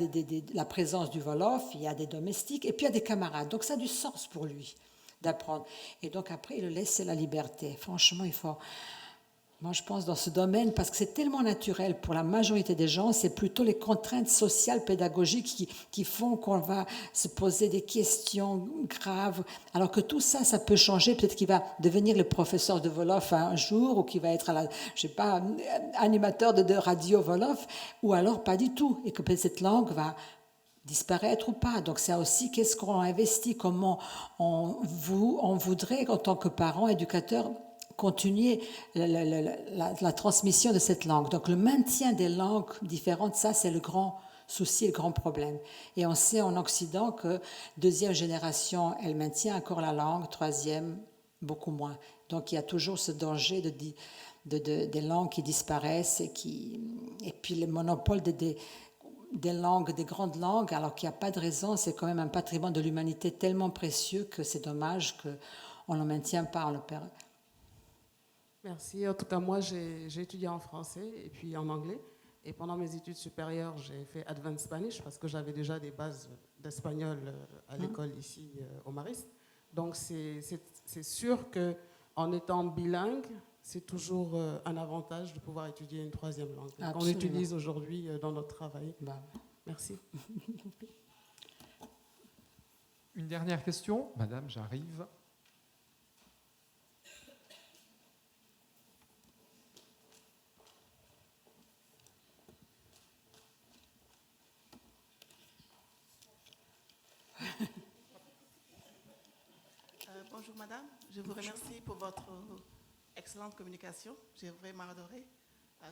la présence du Wolof, il y a des domestiques, et puis il y a des camarades. Donc ça a du sens pour lui d'apprendre. Et donc après, il le laisse la liberté. Franchement, il faut... Moi, je pense dans ce domaine, parce que c'est tellement naturel pour la majorité des gens, c'est plutôt les contraintes sociales, pédagogiques qui font qu'on va se poser des questions graves. Alors que tout ça, ça peut changer. Peut-être qu'il va devenir le professeur de Wolof un jour, ou qu'il va être, je sais pas, animateur de radio Wolof, ou alors pas du tout. Et que peut-être cette langue va disparaître ou pas. Donc c'est aussi qu'est-ce qu'on investit, comment on voudrait, en tant que parent, éducateur, continuer la transmission de cette langue. Donc le maintien des langues différentes, ça c'est le grand souci, le grand problème. Et on sait en Occident que deuxième génération, elle maintient encore la langue, troisième, beaucoup moins. Donc il y a toujours ce danger des langues qui disparaissent et puis le monopole des langues, des grandes langues, alors qu'il n'y a pas de raison, c'est quand même un patrimoine de l'humanité tellement précieux que c'est dommage qu'on ne le maintient pas, on le perd. Merci. En tout cas, moi, j'ai étudié en français et puis en anglais. Et pendant mes études supérieures, j'ai fait Advanced Spanish parce que j'avais déjà des bases d'espagnol à l'école ici au Marist. Donc, c'est sûr qu'en étant bilingue, c'est toujours un avantage de pouvoir étudier une troisième langue qu'on utilise aujourd'hui dans notre travail. Merci. Une dernière question. Madame, j'arrive. Bonjour madame, je vous remercie pour votre excellente communication. J'ai vraiment adoré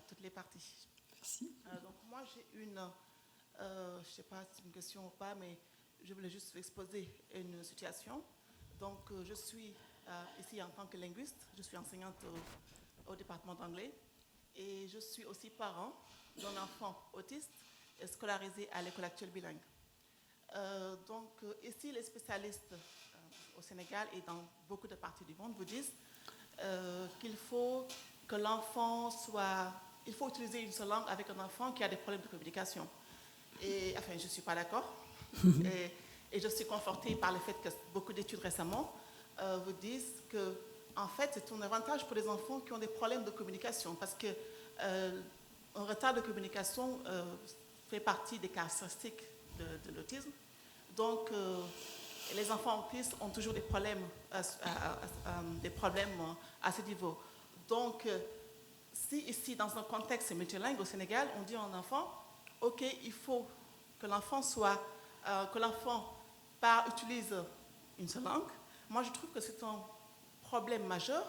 toutes les parties. Merci. Donc moi j'ai je ne sais pas si c'est une question ou pas, mais je voulais juste exposer une situation. Donc je suis ici en tant que linguiste, je suis enseignante au département d'anglais et je suis aussi parent d'un enfant autiste et scolarisé à l'école actuelle bilingue. Donc ici les spécialistes au Sénégal et dans beaucoup de parties du monde vous disent qu'il faut que l'enfant il faut utiliser une seule langue avec un enfant qui a des problèmes de communication. Et enfin, je ne suis pas d'accord. Et je suis confortée par le fait que beaucoup d'études récemment vous disent que, en fait, c'est un avantage pour les enfants qui ont des problèmes de communication, parce que un retard de communication fait partie des caractéristiques de l'autisme. Donc, les enfants autistes ont toujours des problèmes à ce niveau. Donc, si ici, dans un contexte multilingue au Sénégal, on dit à un enfant, OK, il faut que l'enfant utilise une seule langue. Moi, je trouve que c'est un problème majeur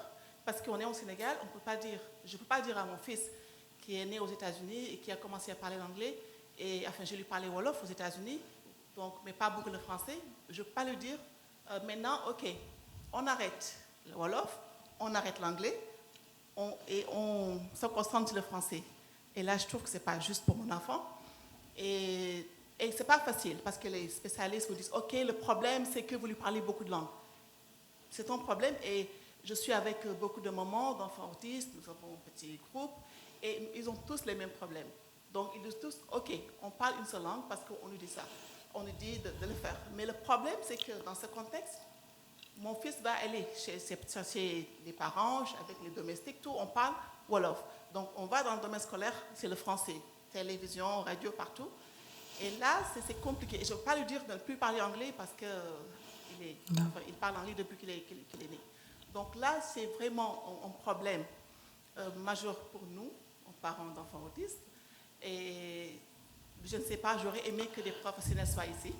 parce qu'on est au Sénégal, je ne peux pas dire à mon fils qui est né aux États-Unis et qui a commencé à parler l'anglais, et enfin, je lui parlais Wolof aux États-Unis, donc, mais pas beaucoup le français. Je ne peux pas lui dire maintenant, OK, on arrête le Wolof, on arrête l'anglais et on se concentre sur le français. Et là, je trouve que ce n'est pas juste pour mon enfant. Et ce n'est pas facile parce que les spécialistes vous disent, OK, le problème, c'est que vous lui parlez beaucoup de langues. C'est ton problème. Et je suis avec beaucoup de mamans, d'enfants autistes, nous avons un petit groupe, et ils ont tous les mêmes problèmes. Donc, ils disent tous, OK, on parle une seule langue parce qu'on nous dit ça. On nous dit de le faire. Mais le problème, c'est que dans ce contexte, mon fils va aller chez les parents, avec les domestiques, tout, on parle Wolof. Donc, on va dans le domaine scolaire, c'est le français. Télévision, radio, partout. Et là, c'est compliqué. Et je ne veux pas lui dire de ne plus parler anglais parce qu'il parle anglais depuis qu'il est né. Donc là, c'est vraiment un problème majeur pour nous, parents d'enfants autistes. Et je ne sais pas, j'aurais aimé que des professionnels soient ici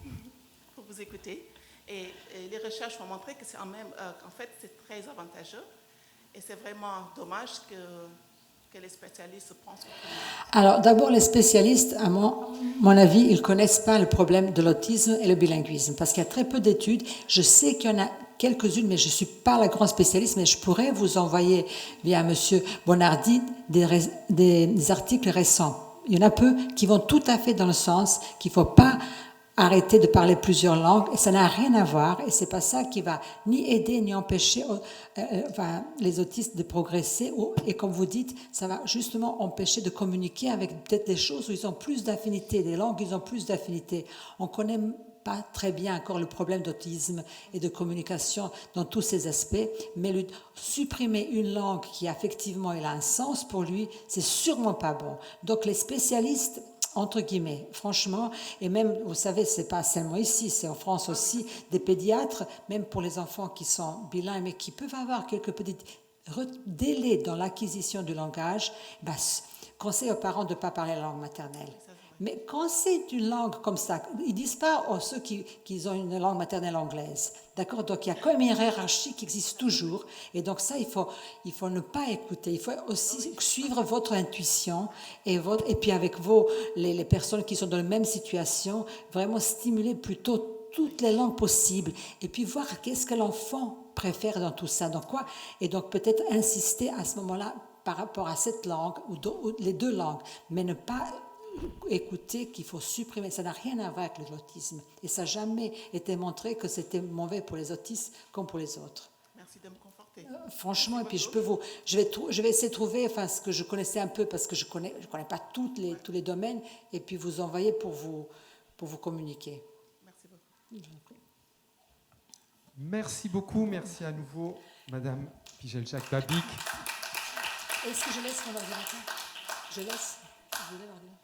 pour vous écouter. Et les recherches ont montré que qu'en fait, c'est très avantageux. Et c'est vraiment dommage que les spécialistes pensent. Alors, d'abord, les spécialistes, à mon avis, ils ne connaissent pas le problème de l'autisme et le bilinguisme, parce qu'il y a très peu d'études. Je sais qu'il y en a quelques-unes, mais je ne suis pas la grande spécialiste, mais je pourrais vous envoyer, via M. Bonardi, des articles récents. Il y en a peu qui vont tout à fait dans le sens qu'il ne faut pas arrêter de parler plusieurs langues, et ça n'a rien à voir, et c'est pas ça qui va ni aider ni empêcher les autistes de progresser, et comme vous dites, ça va justement empêcher de communiquer avec peut-être des choses où ils ont plus d'affinité, des langues où ils ont plus d'affinité. On connaît pas très bien encore le problème d'autisme et de communication dans tous ces aspects, mais supprimer une langue qui effectivement il a un sens pour lui, c'est sûrement pas bon. Donc les spécialistes, entre guillemets, franchement, et même, vous savez, c'est pas seulement ici, c'est en France aussi, des pédiatres, même pour les enfants qui sont bilingues, mais qui peuvent avoir quelques petits délais dans l'acquisition du langage, conseille aux parents de ne pas parler la langue maternelle. Mais quand c'est une langue comme ça, ils ne disent pas aux ceux qui ont une langue maternelle anglaise. D'accord? Donc, il y a quand même une hiérarchie qui existe toujours. Et donc, ça, il faut ne pas écouter. Il faut aussi suivre votre intuition et puis avec les personnes qui sont dans la même situation, vraiment stimuler plutôt toutes les langues possibles. Et puis, voir qu'est-ce que l'enfant préfère dans tout ça. Donc, quoi? Et donc, peut-être insister à ce moment-là par rapport à cette langue ou les deux langues, mais ne pas écouter qu'il faut supprimer. Ça n'a rien à voir avec l'autisme. Et ça n'a jamais été montré que c'était mauvais pour les autistes comme pour les autres. Merci de me conforter. Franchement, et puis je vais essayer de trouver ce que je connaissais un peu, parce que je connais pas tous les domaines, et puis vous envoyer pour vous communiquer. Merci beaucoup. Merci beaucoup. Merci à nouveau, Madame Pijel-Jacques-Babic. Est-ce que je laisse mon ordinateur? Je laisse l'ordinateur.